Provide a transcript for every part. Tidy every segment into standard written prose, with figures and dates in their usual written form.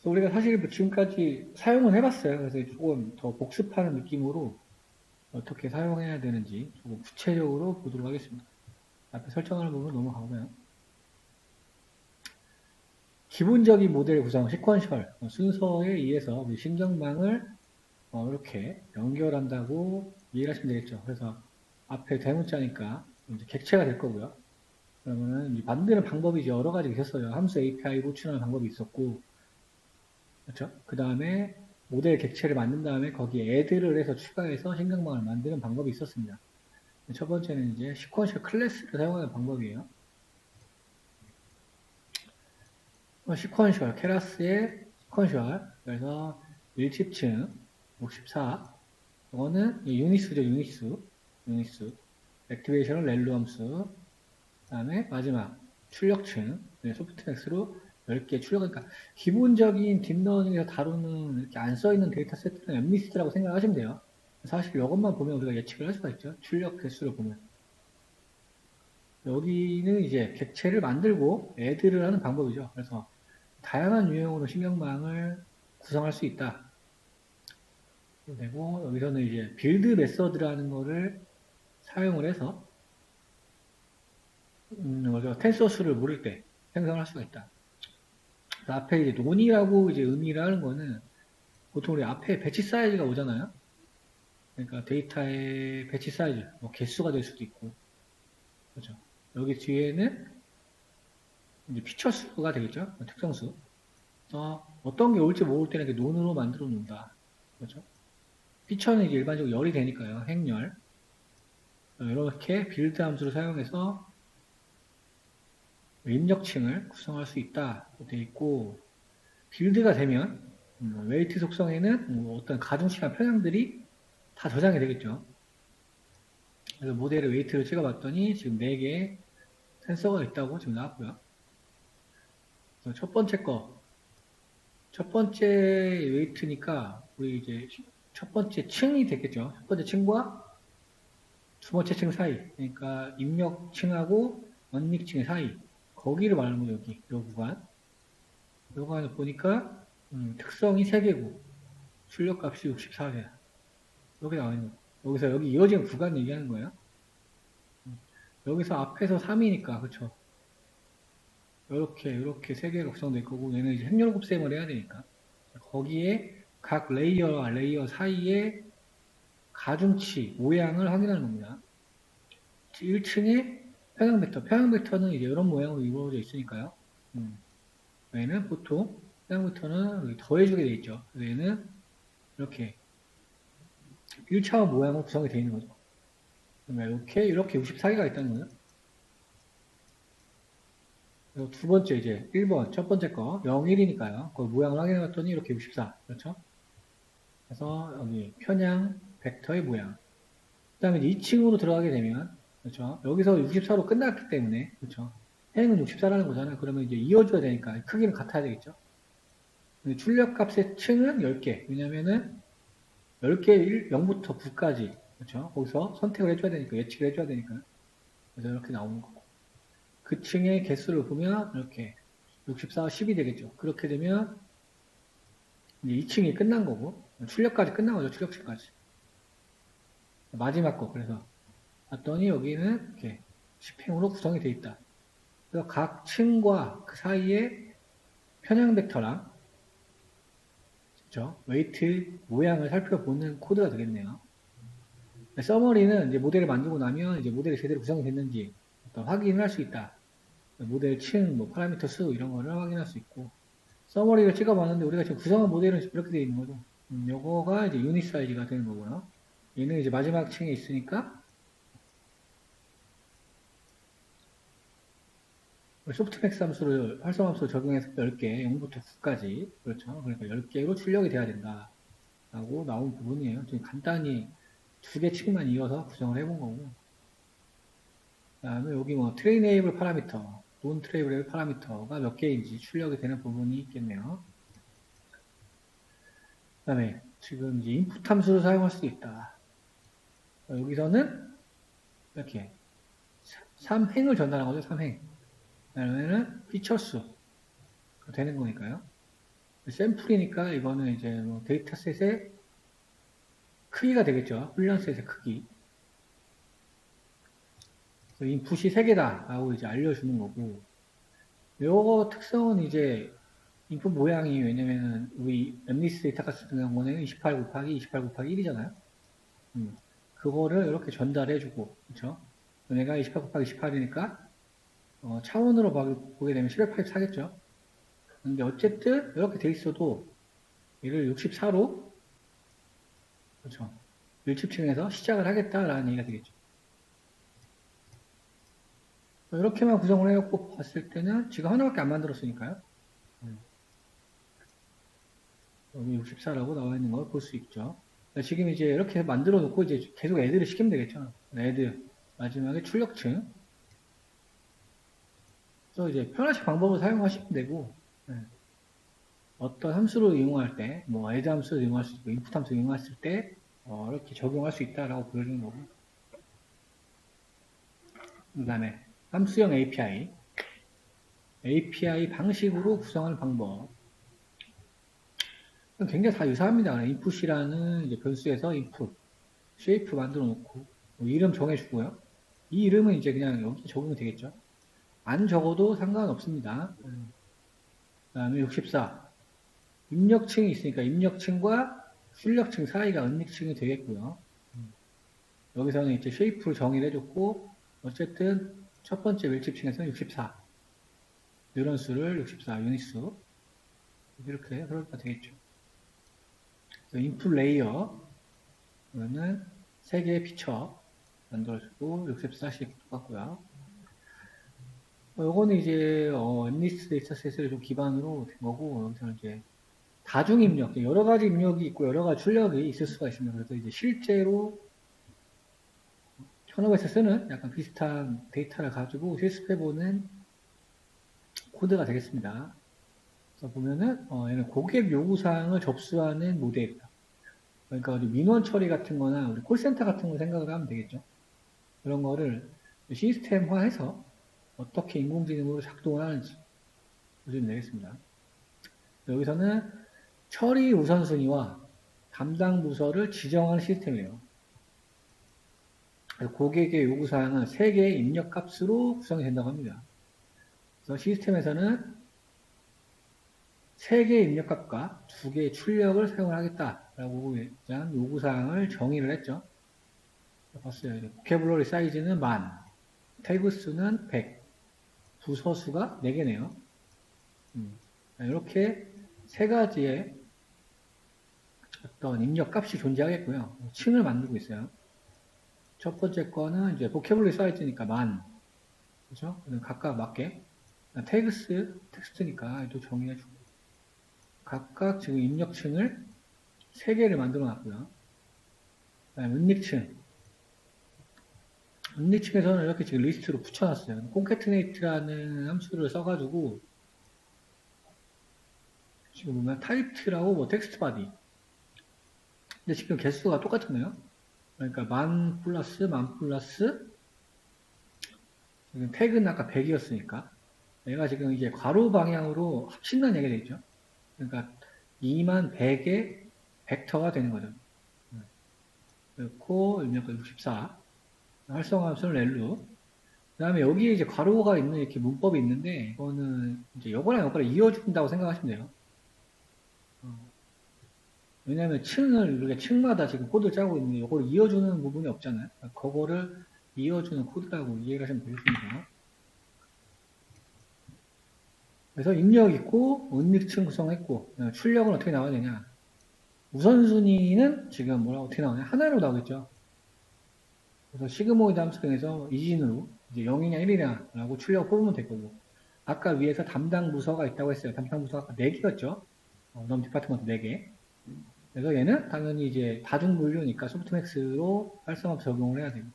우리가 사실 뭐 지금까지 사용은 해봤어요. 그래서 조금 더 복습하는 느낌으로 어떻게 사용해야 되는지 조금 구체적으로 보도록 하겠습니다. 앞에 설정하는 부분 넘어가고요. 기본적인 모델 구성, 시퀀셜, 순서에 의해서 우리 신경망을 이렇게 연결한다고 이해를 하시면 되겠죠. 그래서 앞에 대문자니까 이제 객체가 될 거고요. 그러면은 이제 만드는 방법이 이제 여러 가지 있었어요. 함수 API 호출하는 방법이 있었고, 그렇죠? 그 다음에 모델 객체를 만든 다음에 거기에 add를 해서 추가해서 신경망을 만드는 방법이 있었습니다. 첫 번째는 이제 시퀀셜 클래스를 사용하는 방법이에요. 시퀀셜, 케라스의 시퀀셜. 그래서 1집층, 64. 이거는 유니스죠, 유니스. 액티베이션은 렐루 함수. 그 다음에 마지막, 출력층. 소프트맥스로 10개 출력하니까, 기본적인 딥러닝에서 다루는 이렇게 안 써있는 데이터 세트는 엠리스트라고 생각하시면 돼요. 사실 이것만 보면 우리가 예측을 할 수가 있죠. 출력 개수를 보면. 여기는 이제 객체를 만들고 애드를 하는 방법이죠. 그래서 다양한 유형으로 신경망을 구성할 수 있다. 되고 여기서는 이제 빌드 메서드라는 거를 사용을 해서 텐서 수를 물을 때 생성할 수가 있다. 앞에 이제 논이라고 이제 의미를 하는 거는 보통 우리 앞에 배치 사이즈가 오잖아요. 그러니까 데이터의 배치 사이즈, 뭐 개수가 될 수도 있고, 그렇죠. 여기 뒤에는 이제 피처 수가 되겠죠. 특성수. 어떤 게 올지 모를 때는 이렇게 논으로 만들어 놓는다. 그렇죠. 피처는 이제 일반적으로 열이 되니까요. 행열. 이렇게 빌드 함수를 사용해서 입력층을 구성할 수 있다. 되어 있고, 빌드가 되면, 웨이트 속성에는 어떤 가중치나 편향들이 다 저장이 되겠죠. 그래서 모델의 웨이트를 찍어봤더니 지금 4개의 센서가 있다고 지금 나왔고요. 첫 번째 거, 첫 번째 웨이트니까 우리 이제 첫 번째 층이 되겠죠. 첫 번째 층과 두 번째 층 사이. 그러니까 입력층하고 언닉층의 사이. 거기를 말하는 거예요, 여기. 요 구간. 요 구간을 보니까, 특성이 3개고, 출력값이 64개야. 여기 나와 있는 거. 여기서 여기 이어지는 구간 얘기하는 거예요. 여기서 앞에서 3이니까, 그쵸. 이렇게 3개가 구성될 거고, 얘는 이제 행렬 곱셈을 해야 되니까. 거기에 각 레이어와 레이어 사이에 가중치, 모양을 확인하는 겁니다. 1층에 평형 벡터. 평형 벡터는 이제 이런 모양으로 이루어져 있으니까요. 얘는 보통 평형 벡터는 더해주게 되어 있죠. 그래서 얘는 이렇게 1차원 모양으로 구성이 되어 있는 거죠. 이렇게 64개가 있다는 거예요. 그리고 두 번째 이제 1번 첫 번째 거 0, 1이니까요. 그 모양을 확인해 봤더니 이렇게 64. 그렇죠? 그래서 여기 편향 벡터의 모양. 그 다음에 2층으로 들어가게 되면 그렇죠? 여기서 64로 끝났기 때문에 그렇죠? 행은 64라는 거잖아요. 그러면 이제 이어줘야 되니까 크기는 같아야 되겠죠? 출력값의 층은 10개. 왜냐면은 10개 0부터 9까지 그렇죠? 거기서 선택을 해줘야 되니까 예측을 해줘야 되니까 그래서 이렇게 나오는 거고 그 층의 개수를 보면 이렇게 64, 10이 되겠죠. 그렇게 되면 이제 2층이 끝난 거고 출력까지 끝난 거죠. 출력층까지 마지막 거 그래서 봤더니 여기는 이렇게 10행으로 구성이 되어 있다. 그래서 각 층과 그 사이에 편향 벡터랑 그렇죠? 웨이트 모양을 살펴보는 코드가 되겠네요. 서머리는 이제 모델을 만들고 나면 이제 모델이 제대로 구성이 됐는지 확인을 할 수 있다. 모델 층, 뭐 파라미터 수 이런 거를 확인할 수 있고 서머리를 찍어봤는데 우리가 지금 구성한 모델은 이렇게 되어 있는 거죠. 요거가 이제 유닛 사이즈가 되는 거고요. 얘는 이제 마지막 층에 있으니까 소프트맥스 함수를 활성 함수를 적용해서 10개, 0부터 9까지 그렇죠. 그러니까 10개로 출력이 돼야 된다. 라고 나온 부분이에요. 지금 간단히 2개 층만 이어서 구성을 해본 거고 그 다음에 여기 뭐 트레이네이블 파라미터, 논 트레이블 파라미터가 몇 개인지 출력이 되는 부분이 있겠네요. 그 다음에 지금 이제 인풋 함수를 사용할 수도 있다. 여기서는 이렇게 3행을 전달한 거죠. 3행. 그러면은 피처수 되는 거니까요. 샘플이니까 이거는 이제 뭐 데이터셋의 크기가 되겠죠. 훈련셋의 크기. 그래서 인풋이 3개다 라고 이제 알려주는 거고, 요거 특성은 이제 인풋 모양이, 왜냐면은 우리 엠리스 데이터 같은 경우는 28 곱하기 28 곱하기 1이잖아요. 그거를 이렇게 전달해주고, 그쵸? 내가 28 곱하기 18이니까 차원으로 보게 되면 784겠죠. 근데 어쨌든 이렇게 돼 있어도 얘를 64로, 그렇죠, 1층에서 시작을 하겠다라는 얘기가 되겠죠. 이렇게만 구성을 해갖고 봤을 때는 지금 하나밖에 안 만들었으니까요. 여기 64라고 나와 있는 걸 볼 수 있죠. 지금 이제 이렇게 만들어 놓고 이제 계속 애들을 시키면 되겠죠. 애들, 마지막에 출력층. 그래서 이제 편하신 방법을 사용하시면 되고, 어떤 함수를 이용할 때, 뭐 add 함수를 이용할 수 있고, input 함수를 이용했을 때, 이렇게 적용할 수 있다라고 보여주는 거고. 그 다음에 함수형 API. API 방식으로 구성하는 방법. 굉장히 다 유사합니다. input이라는 이제 변수에서 input, shape 만들어 놓고, 뭐 이름 정해주고요. 이 이름은 이제 그냥 여기 적용이 되겠죠. 안 적어도 상관없습니다. 그 다음에 64. 입력층이 있으니까 입력층과 출력층 사이가 은닉층이 되겠고요. 여기서는 이제 쉐이프를 정의를 해줬고, 어쨌든 첫 번째 밀집층에서는 64. 이런 수를 64, 유닛수. 이렇게 흐르가 되겠죠. 인풋 레이어. 그러면 3개의 피처 만들어주고, 64씩 똑같고요. 요거는 이제, 엠리스 데이터셋을 좀 기반으로 된 거고, 여기서는 이제 다중 입력, 여러 가지 입력이 있고 여러 가지 출력이 있을 수가 있습니다. 그래서 이제 실제로 현업에서 쓰는 약간 비슷한 데이터를 가지고 실습해보는 코드가 되겠습니다. 그래서 보면은 얘는 고객 요구사항을 접수하는 모델이다. 그러니까 우리 민원 처리 같은 거나 우리 콜센터 같은 거 생각을 하면 되겠죠. 그런 거를 시스템화해서 어떻게 인공지능으로 작동을 하는지 보시면 되겠습니다. 여기서는 처리 우선순위와 담당 부서를 지정하는 시스템이에요. 고객의 요구사항은 3개의 입력값으로 구성이 된다고 합니다. 그래서 시스템에서는 3개의 입력값과 2개의 출력을 사용하겠다라고 일단 요구사항을 정의를 했죠. 봤어요. 보캐블러리 사이즈는 10,000, 태그 수는 100, 부서 수가 4개네요. 이렇게 3가지의 어떤 입력값이 존재하겠고요. 층을 만들고 있어요. 첫 번째 거는 이제 보캐블러리 사이즈니까 10,000, 그죠? 각각 맞게. 텍스트니까 또 정의해주고. 각각 지금 입력층을 3개를 만들어 놨고요. 그다음에 은닉층. 은닉층에서는 이렇게 지금 리스트로 붙여놨어요. concatenate라는 함수를 써가지고, 지금 보면 타입트라고 뭐 텍스트 바디. 근데 지금 개수가 똑같잖아요. 그러니까 10,000 플러스 10,000 플러스, 지금 태그는 아까 100이었으니까. 얘가 지금 이제 괄호 방향으로 합친다는 얘기가 되겠죠. 그러니까 21,100의 벡터가 되는 거죠. 그렇고, 입력값 64. 활성화함수는 렐루. 그 다음에 여기에 이제 괄호가 있는 이렇게 문법이 있는데, 이거는 이제 요거랑 요거랑 이어준다고 생각하시면 돼요. 왜냐면 층을, 우리가 층마다 지금 코드를 짜고 있는데, 요거를 이어주는 부분이 없잖아요. 그거를 이어주는 코드라고 이해를 하시면 되겠습니다. 그래서 입력 있고, 은닉층 구성했고, 출력은 어떻게 나와야 되냐. 우선순위는 지금 뭐라고 어떻게 나오냐. 하나로 나오겠죠. 그래서 시그모이드 함수 중에서 이진으로 이제 0이냐 1이냐 라고 출력 뽑으면 될 거고, 아까 위에서 담당 부서가 있다고 했어요. 담당 부서가 아까 4개였죠. 넘 디파트먼트 4개. 그래서 얘는 당연히 이제 다중 분류니까 소프트맥스로 활성화 적용을 해야 되고,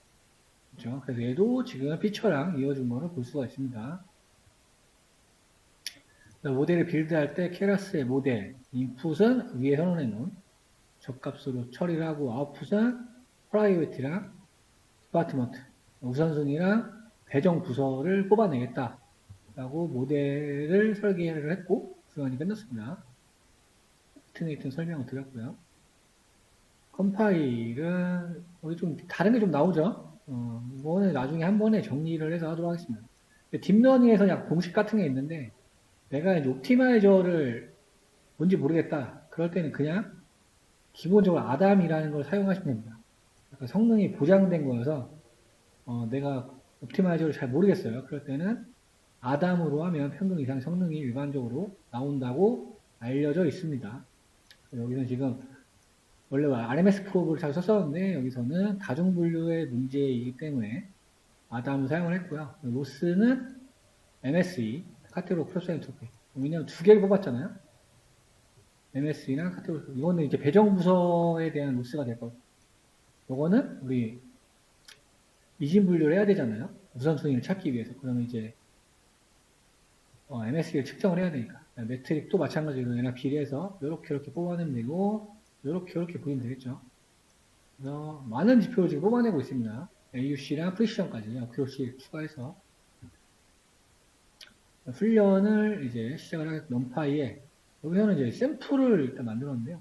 그렇죠. 그래서 얘도 지금 피처랑 이어준 거를 볼 수가 있습니다. 모델을 빌드할 때 케라스의 모델, 인풋은 위에 선언해 놓은 적값으로 처리를 하고, 아웃풋은 프라이오리티랑 디파트먼트, 우선순위랑 배정 부서를 뽑아내겠다 라고 모델을 설계를 했고 구성이 끝났습니다. 디스티네이션 설명을 드렸고요. 컴파일은 우리 좀 다른 게 좀 나오죠. 이거는 나중에 한 번에 정리를 해서 하도록 하겠습니다. 딥러닝에서 약간 공식 같은 게 있는데 내가 이제 옵티마이저를 뭔지 모르겠다. 그럴 때는 그냥 기본적으로 아담이라는 걸 사용하시면 됩니다. 약간 성능이 보장된 거여서 내가 옵티마이저를 잘 모르겠어요. 그럴 때는 아담으로 하면 평균 이상 성능이 일반적으로 나온다고 알려져 있습니다. 여기는 지금 원래 RMS 프로브를 잘 썼었는데 여기서는 다중분류의 문제이기 때문에 아담을 사용을 했고요. 로스는 MSE, 카테고리 크로스 엔트로피. 왜냐면 두 개를 뽑았잖아요. MSE나 카테고리. 이거는 이제 배정 부서에 대한 로스가 될 거고. 요거는 우리 이진 분류를 해야 되잖아요. 우선순위를 찾기 위해서. 그러면 이제 MSE를 측정을 해야 되니까. 매트릭도 마찬가지로 얘랑 비례해서 이렇게 뽑아내면 되고 이렇게 보이면 되겠죠. 그래서 많은 지표를 지금 뽑아내고 있습니다. AUC랑 프리시전까지요. QC 추가해서 훈련을 이제 시작을 하겠습니다. 넘파이에 여기서는 이제 샘플을 일단 만들었는데요.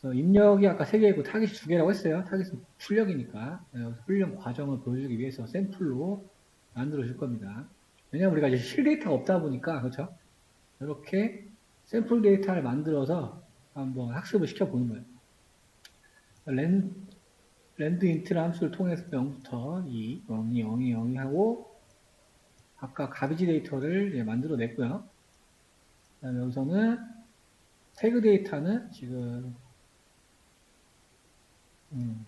그래서 입력이 아까 3개이고 타깃이 2개라고 했어요. 타깃은 출력이니까 훈련 과정을 보여주기 위해서 샘플로 만들어 줄 겁니다. 왜냐면 우리가 이제 실 데이터가 없다 보니까 그렇죠? 이렇게 샘플 데이터를 만들어서 한번 학습을 시켜보는 거예요. 랜드 인트라 함수를 통해서 0부터 2, 0이, 0이, 0이 하고 아까 가비지 데이터를 만들어 냈고요. 그 다음에 여기서는 태그 데이터는 지금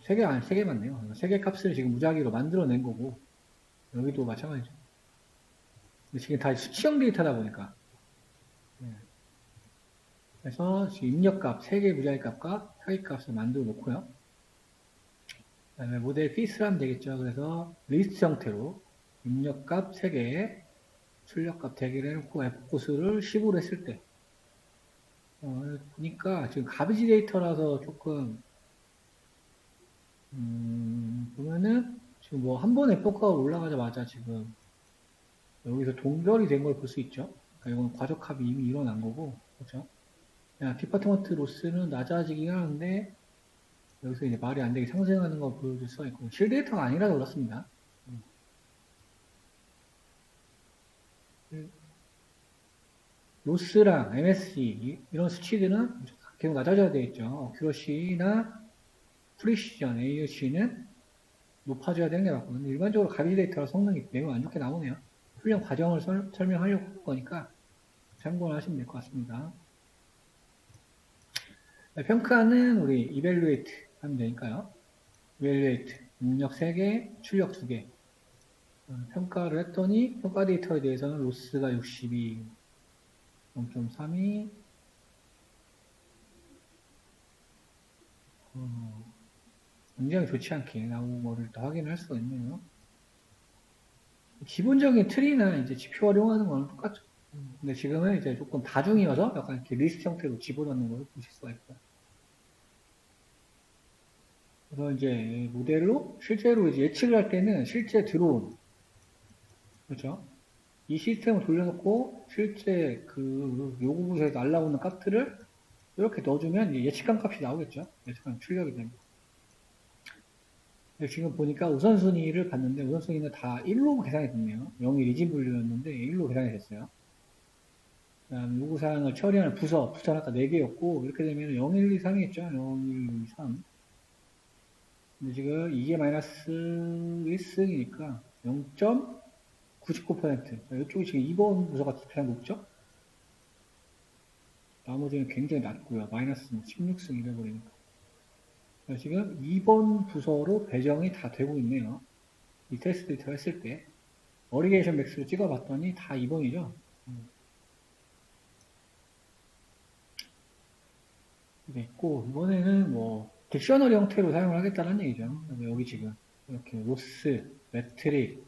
3개 맞네요. 3개 값을 지금 무작위로 만들어 낸 거고 여기도 마찬가지죠. 근데 지금 다 수치형 데이터다 보니까 그래서 지금 입력값 3개 무작위 값과 타깃 값을 만들어 놓고요. 그 다음에 모델 피스를 하면 되겠죠. 그래서 리스트 형태로 입력값 3개, 출력값 4개를 해놓고 F코스를 10으로 했을 때 보니까 지금 가비지 데이터라서 조금 보면은 지금 뭐 한 번에 F값가 올라가자마자 지금 여기서 동결이 된 걸 볼 수 있죠. 그러니까 이건 과적합이 이미 일어난 거고 그렇죠. 디파트먼트 로스는 낮아지긴 하는데 여기서 이제 말이 안 되게 상승하는 거 보여줄 수가 있고 실 데이터가 아니라서 그렇습니다. 로스랑 MSE 이런 수치들은 계속 낮아져야 되겠죠. 어큐러시나 프리시전 AUC는 높아져야 되는 게 맞거든요. 일반적으로 가비지 데이터가 성능이 매우 안 좋게 나오네요. 훈련 과정을 설명하려고 할 거니까 참고를 하시면 될 것 같습니다. 평가는 우리 evaluate 하면 되니까요. evaluate 입력 3개, 출력 2개. 평가를 했더니 평가 데이터에 대해서는 로스가 62, 0.32, 굉장히 좋지 않게 나온 거를 또 확인할 수가 있네요. 기본적인 트리나 이제 지표 활용하는 거는 똑같죠. 근데 지금은 이제 조금 다중이어서 약간 이렇게 리스트 형태로 집어넣는 걸 보실 수가 있고요. 그래서 이제 모델로 실제로 이제 예측을 할 때는 실제 들어온 그렇죠? 이 시스템을 돌려놓고 실제 그 요구 부서에서 날라오는 값들을 이렇게 넣어주면 예측한 값이 나오겠죠? 예측한 출력이 됩니다. 지금 보니까 우선순위를 봤는데 우선순위는 다 1로 계산이 됐네요. 0이 리진 분류였는데 1로 계산이 됐어요. 그다음 요구사항을 처리하는 부서는 아까 4개였고 이렇게 되면 0, 1, 2, 3이겠죠? 0, 1, 2, 3. 근데 지금 이게 마이너스 1승이니까 0.99%. 이쪽이 지금 2번 부서가 가장 높죠? 나머지는 굉장히 낮고요. 마이너스 16승 이래버리니까. 지금 2번 부서로 배정이 다 되고 있네요. 이 테스트 데이터 했을 때. 어리게이션 맥스로 찍어봤더니 다 2번이죠. 있고, 이번에는 뭐, 딕셔너리 형태로 사용을 하겠다는 얘기죠. 여기 지금, 이렇게 로스, 매트릭,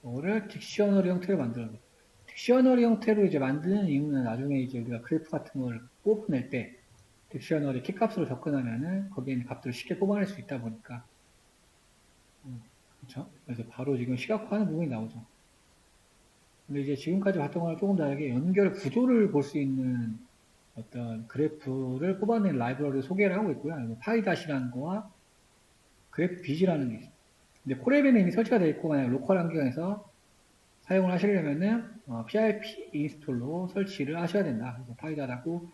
이거를 딕셔너리 형태로 만들어요. 딕셔너리 형태로 이제 만드는 이유는 나중에 이제 우리가 그래프 같은 걸 뽑아낼 때, 딕셔너리 키값으로 접근하면은 거기에 있는 값들을 쉽게 뽑아낼 수 있다 보니까. 그렇죠? 그래서 바로 지금 시각화하는 부분이 나오죠. 근데 이제 지금까지 봤던 거랑 조금 다르게 연결 구조를 볼 수 있는 어떤 그래프를 뽑아낸 라이브러리 소개를 하고 있고요. 파이닷이라는 거와 그래프 비즈라는 게 있어요. 근데 콜앱에는 이미 설치가 되어 있고 만약 로컬 환경에서 사용을 하시려면은 PIP 인스톨로 설치를 하셔야 된다. 그래서 파이닷하고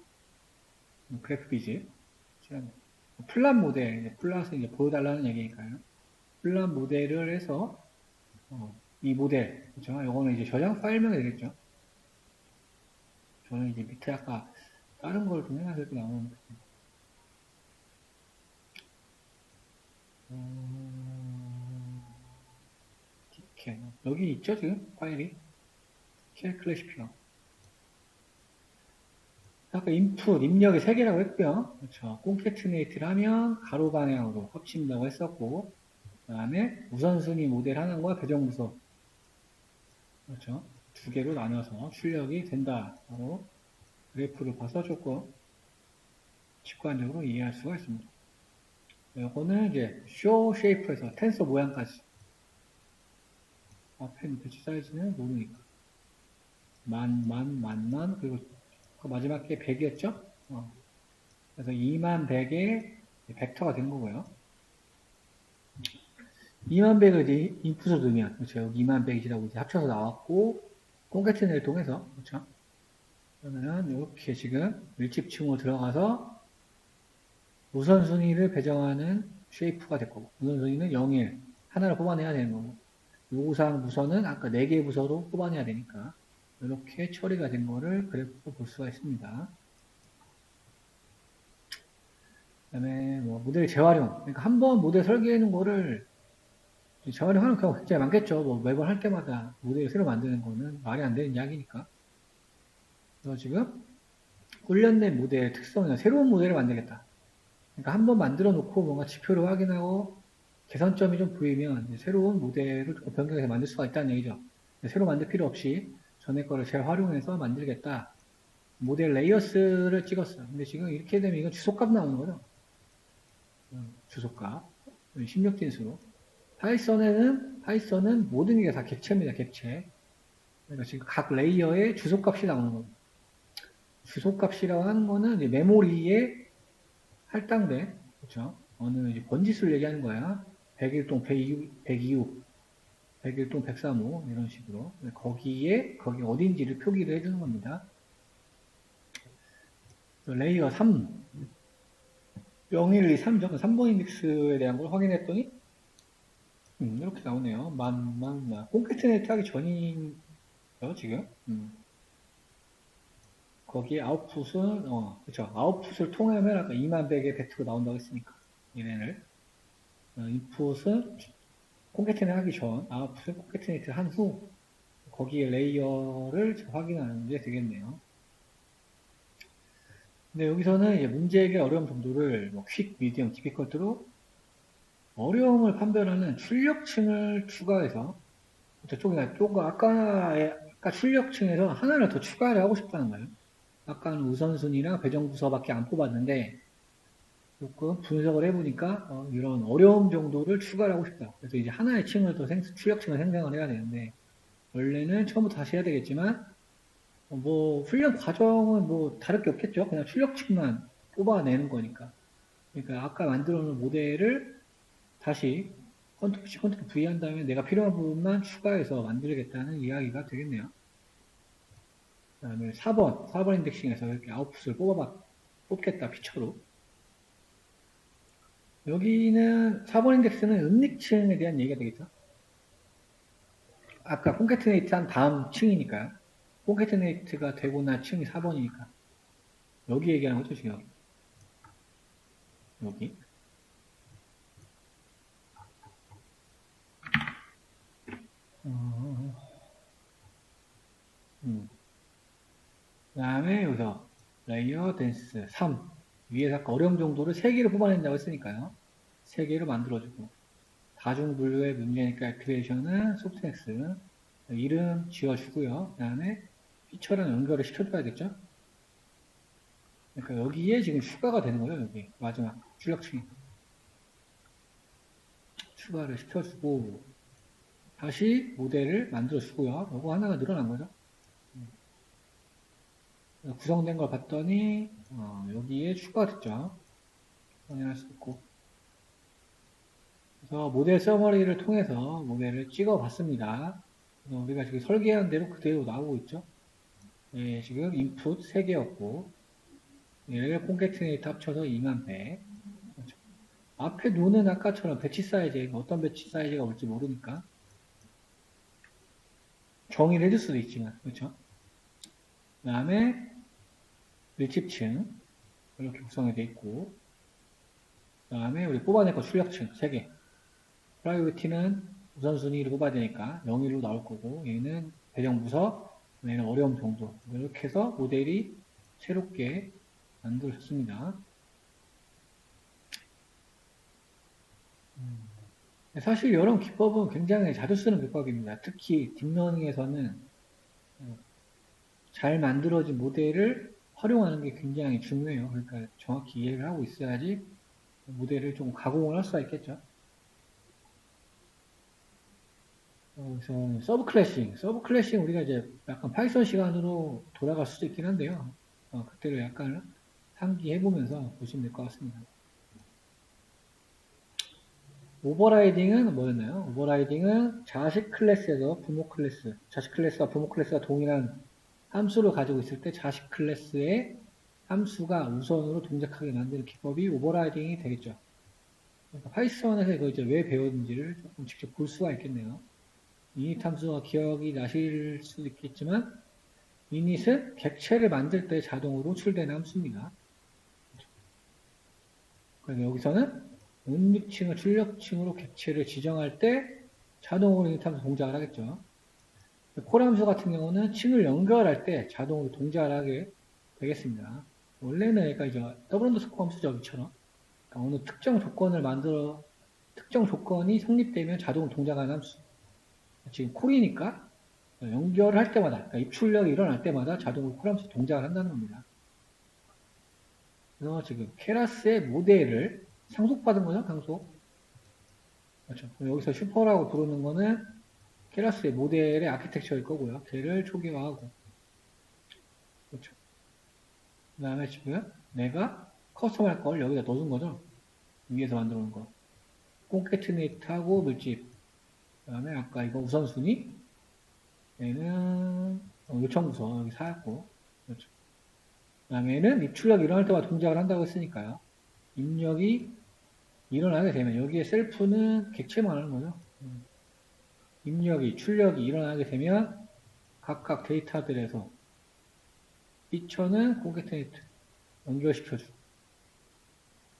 그래프 비즈 플랫 모델, 플랫을 이제 보여달라는 얘기니까요. 플랫 모델을 해서 이 모델, 그렇죠? 요거는 이제 저장 파일명이 되겠죠. 저는 이제 밑에 아까 다른 걸 좀 해놔서 이렇게 나오는데 디켓 여기 있죠 지금 파일이 쉘 클래시피어 아까 인풋 입력이 3개라고 했고요. 그렇죠. 콘캐트네이트를 하면 가로 방향으로 합친다고 했었고 그 다음에 우선순위 모델 하나과 배정부서 그렇죠. 2개로 나눠서 출력이 된다. 바로 그래프를 봐서 조금 직관적으로 이해할 수가 있습니다. 이거는 이제 쇼 쉐이프에서 텐서 모양까지 앞에 배치 사이즈는 모르니까 만만 그리고 그 마지막 게 100이었죠? 그래서 2100의 벡터가 된 거고요. 2100을 이제 인풋으로 넣으면 그렇죠. 여기 2100이라고 이제 합쳐서 나왔고 콘캐트네이터를 통해서 그렇죠. 그러면 이렇게 지금 밀집층으로 들어가서 우선순위를 배정하는 쉐이프가 될 거고 우선순위는 0, 1 하나를 뽑아내야 되는 거고 요구사항 부서는 아까 4개의 부서로 뽑아내야 되니까 이렇게 처리가 된 거를 그래프로 볼 수가 있습니다. 그 다음에 뭐 모델 재활용 그러니까 한번 모델 설계해 놓은 거를 재활용하는 경우가 굉장히 많겠죠. 뭐 매번 할 때마다 모델을 새로 만드는 거는 말이 안 되는 이야기니까. 그래서 지금 훈련된 모델의 특성이나 새로운 모델을 만들겠다. 그러니까 한번 만들어 놓고 뭔가 지표를 확인하고 개선점이 좀 보이면 새로운 모델을 변경해서 만들 수가 있다는 얘기죠. 새로 만들 필요 없이 전에 거를 재활용해서 만들겠다. 모델 레이어스를 찍었어요. 근데 지금 이렇게 되면 이건 주소값 나오는 거죠. 주소값. 16진수로. 파이썬은 모든 게 다 객체입니다, 객체. 그러니까 지금 각 레이어의 주소값이 나오는 겁니다. 주소값이라고 하는 거는 이제 메모리에 할당된, 그렇죠? 어느 이제 번지수를 얘기하는 거야. 101동 102호, 101동 103호, 이런 식으로. 거기 어딘지를 표기를 해주는 겁니다. 레이어 3, 0, 1, 2, 3죠. 3번 인덱스에 대한 걸 확인했더니, 이렇게 나오네요. 콘캐트네이트 하기 전이죠, 지금. 거기 아웃풋은, 그쵸. 아웃풋을 통하면 아까 2100의 벡터가 나온다고 했으니까. 얘네를. 인풋은 콘캐트네이트 하기 전, 아웃풋을 콘캐트네이트 한 후, 거기에 레이어를 확인하는 게 되겠네요. 근데 여기서는 이제 문제의 어려움 정도를 퀵, 미디엄, 디피컬트로 어려움을 판별하는 출력층을 추가해서 저쪽이나 조금 아까 출력층에서 하나를 더 추가를 하고 싶다는 거예요. 아까는 우선순위랑 배정부서밖에 안 뽑았는데 조금 분석을 해보니까 이런 어려움 정도를 추가를 하고 싶다. 그래서 이제 하나의 층을 더 출력층을 생성을 해야 되는데 원래는 처음부터 다시 해야 되겠지만 뭐 훈련 과정은 뭐 다를 게 없겠죠. 그냥 출력층만 뽑아내는 거니까. 그러니까 아까 만들어 놓은 모델을 다시 컨트롤 C, 컨트롤 V 한 다음에 내가 필요한 부분만 추가해서 만들겠다는 이야기가 되겠네요. 그 다음에 4번 인덱싱에서 이렇게 아웃풋을 뽑겠다, 피처로. 여기는 4번 인덱스는 음닉층에 대한 얘기가 되겠죠. 아까 콘캐트네이트 한 다음 층이니까요. 콘캐트네이트가 되고 난 층이 4번이니까. 여기 얘기하는 거죠, 지금. 여기. 그 다음에 여기서 레이어 댄스 3 위에서 아까 어려움 정도를 3개를 뽑아낸다고 했으니까요. 3개를 만들어주고 다중 분류의 문제니까 액티베이션은 소프트넥스 이름 지어주고요. 그 다음에 피처랑 연결을 시켜줘야겠죠. 그러니까 여기에 지금 추가가 되는 거예요. 여기 마지막 출력층이 추가를 시켜주고 다시 모델을 만들어주고요. 이거 하나가 늘어난 거죠. 구성된 걸 봤더니 여기에 추가됐죠. 확인할 수 있고. 그래서 모델 서머리를 통해서 모델을 찍어 봤습니다. 우리가 지금 설계한 대로 그대로 나오고 있죠. 예, 지금 인풋 3개였고 얘를 콘캐티네이트 합쳐서 2100. 그렇죠. 앞에 노는 아까처럼 배치 사이즈, 어떤 배치 사이즈가 올지 모르니까 정의를 해줄 수도 있지만, 그렇죠. 그 다음에 밀집층 이렇게 구성이 되어 있고, 그 다음에 우리 뽑아낼 거 출력층 3개. 프라이오리티는 우선순위를 뽑아야 되니까 0일로 나올 거고, 얘는 배경 부서, 얘는 어려움 정도. 이렇게 해서 모델이 새롭게 만들어졌습니다. 사실 이런 기법은 굉장히 자주 쓰는 기법입니다. 특히 딥러닝에서는 잘 만들어진 모델을 활용하는 게 굉장히 중요해요. 그러니까 정확히 이해를 하고 있어야지 모델을 좀 가공을 할 수가 있겠죠. 그래서 서브 클래싱 우리가 이제 약간 파이썬 시간으로 돌아갈 수도 있긴 한데요. 그때를 약간 상기해보면서 보시면 될 것 같습니다. 오버라이딩은 뭐였나요? 오버라이딩은 자식 클래스에서 부모 클래스, 자식 클래스와 부모 클래스가 동일한 함수를 가지고 있을 때 자식 클래스의 함수가 우선으로 동작하게 만드는 기법이 오버라이딩이 되겠죠. 그러니까 파이썬에서 이거 이제 왜 배웠는지를 조금 직접 볼 수가 있겠네요. 이닛 함수가 기억이 나실 수도 있겠지만 이닛은 객체를 만들 때 자동으로 출되는 함수입니다. 그래서 여기서는 응립층을 출력층으로 객체를 지정할 때 자동으로 이닛 함수 동작을 하겠죠. 콜 함수 같은 경우는 층을 연결할 때 자동으로 동작을 하게 되겠습니다. 원래는 얘가 이제 더블 언더스코어 함수죠, 여기처럼. 그러니까 어느 특정 조건이 성립되면 자동으로 동작하는 함수. 지금 콜이니까 연결할 때마다, 그러니까 입출력이 일어날 때마다 자동으로 콜 함수 동작을 한다는 겁니다. 그래서 지금 케라스의 모델을 상속받은 거죠, 상속. 그렇죠. 여기서 슈퍼라고 부르는 거는 케라스의 모델의 아키텍처일 거고요. 걔를 초기화하고. 그렇죠. 그 다음에 지금 내가 커스텀할 걸 여기다 넣어준 거죠. 위에서 만들어 놓은 거. 콘캐트네이트하고 밀집. 그 다음에 아까 이거 우선순위. 얘는 요청부서 여기 4였고. 그렇죠. 그 다음에 얘는 입출력이 일어날 때마다 동작을 한다고 했으니까요. 입력이 일어나게 되면 여기에 셀프는 객체만 하는 거죠. 입력이, 출력이 일어나게 되면 각각 데이터들에서 피처는 콘캐트네이트 연결시켜주고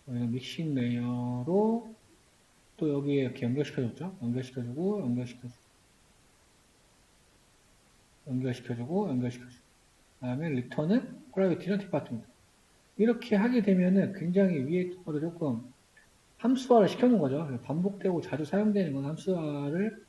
믹싱 레이어로 또 여기에 이렇게 연결시켜줬죠. 연결시켜주고 연결시켜주고 그 다음에 리턴은 프라이빗이나 디파트먼트 이렇게 하게 되면은 굉장히 위에 거를 조금 함수화를 시켜놓은 거죠. 반복되고 자주 사용되는 건 함수화를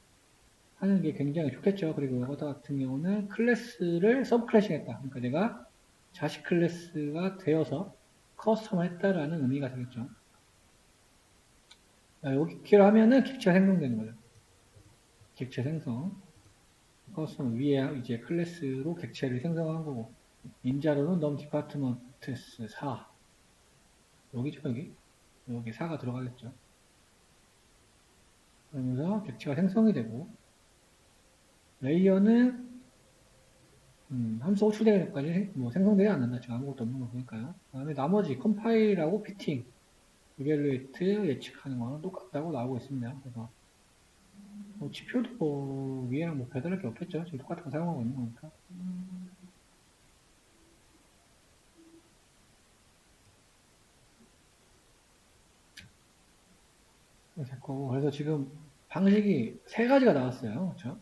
하는 게 굉장히 좋겠죠. 그리고 이거 같은 경우는 클래스를 서브 클래싱 했다. 그러니까 내가 자식 클래스가 되어서 커스텀을 했다라는 의미가 되겠죠. 여기를 하면은 객체가 생성되는 거죠. 객체 생성. 커스텀 위에 이제 클래스로 객체를 생성한 거고, 인자로는 넘 디파트먼트스 4. 여기죠, 여기. 여기 4가 들어가겠죠. 그러면서 객체가 생성이 되고, 레이어는 함수 호출되기 전까지 생성되지 않는다. 지금 아무것도 없는 거 보니까요. 그 다음에 나머지 컴파일하고 피팅, 이벨루에이트 예측하는 거는 똑같다고 나오고 있습니다. 그래서 지표도 위에랑 뭐 별다를 게 없겠죠. 지금 똑같은 거 사용하고 있는 거니까. 될 거고. 그래서 지금 방식이 3가지가 나왔어요. 그렇죠?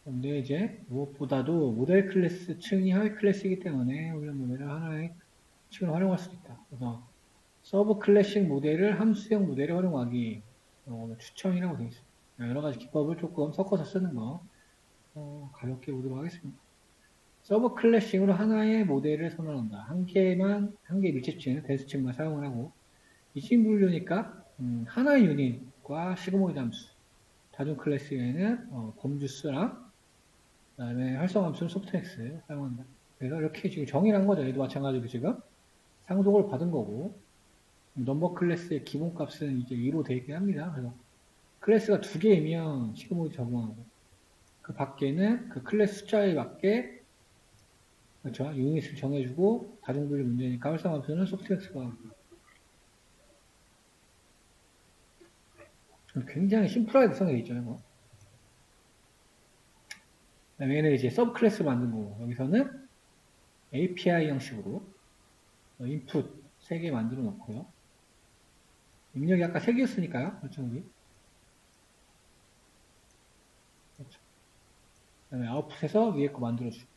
근데 이제 무엇보다도 모델 클래스 층이 하위 클래스이기 때문에 우리는 모델을 하나의 층을 활용할 수 있다. 그래서 서브 클래식 모델을 함수형 모델에 활용하기 추천이라고 되어 있습니다. 여러 가지 기법을 조금 섞어서 쓰는 거 가볍게 보도록 하겠습니다. 서브 클래싱으로 하나의 모델을 선언한다. 한 개의 밀집층, 대수층만 사용을 하고 이층 분류니까 하나의 유닛과 시그모이드 함수 다중 클래스에는 범주수랑 다음에 활성함수는 소프트엑스 사용한다. 그래서 이렇게 지금 정의를 한 거죠. 얘도 마찬가지로 지금 상속을 받은 거고, 넘버 클래스의 기본값은 이제 2로 되어 있긴 합니다. 그래서 클래스가 2개이면 시그모드 적용하고, 그 밖에는 그 클래스 숫자에 맞게, 그렇죠? 유닛을 정해주고, 다중분류 문제니까 활성함수는 소프트엑스가 굉장히 심플하게 구성되어 있죠, 이거. 그 다음에 얘는 이제 서브 클래스 만든 거고, 여기서는 API 형식으로 인풋 3개 만들어 놓고요. 입력이 아까 3개였으니까요. 그렇죠, 우리? 그렇죠. 그 다음에 아웃풋에서 위에 거 만들어주고.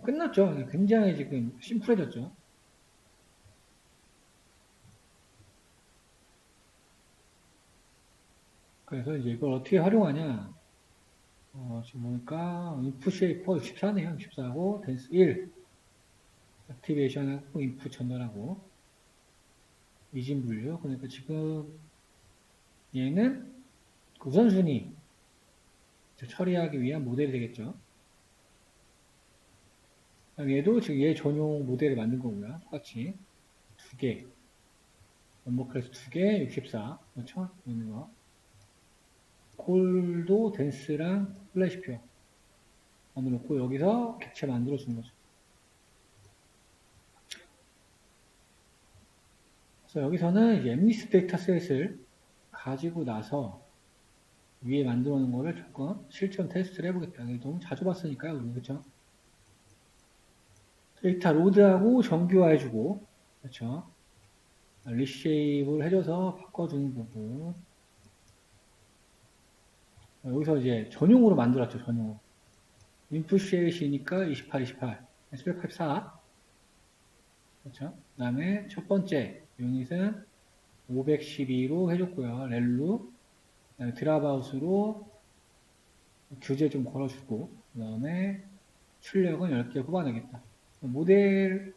끝났죠. 굉장히 지금 심플해졌죠. 그래서 이제 이걸 어떻게 활용하냐. 지금 보니까 인풋 쉐이퍼 64네요. 64하고 댄스 1. 액티베이션하고 인풋 전달하고 이진 분류. 그러니까 지금 얘는 우선순위 처리하기 위한 모델이 되겠죠. 얘도 지금 얘 전용 모델을 만든 거고요. 똑같이 2개. 넘버 클래스 2개, 64. 그렇죠? 있는 거. 콜도 댄스랑 플래시표 만들어놓고 여기서 객체 만들어주는 거죠. 그래서 여기서는 이제 엠리스 데이터셋을 가지고 나서 위에 만들어 놓은 거를 조금 실전 테스트를 해보겠다. 너무 자주 봤으니까요, 우리. 그쵸? 데이터 로드하고 정규화 해주고, 그쵸? 리쉐입을 해줘서 바꿔주는 부분. 여기서 이제 전용으로 만들었죠, 전용으로. 인풋 쉐이시니까 28, 28, 784. 그렇죠? 그 다음에 첫 번째 유닛은 512로 해줬고요. 렐루. 그 다음에 드랍아웃으로 규제 좀 걸어주고, 그 다음에 출력은 10개 뽑아내겠다. 모델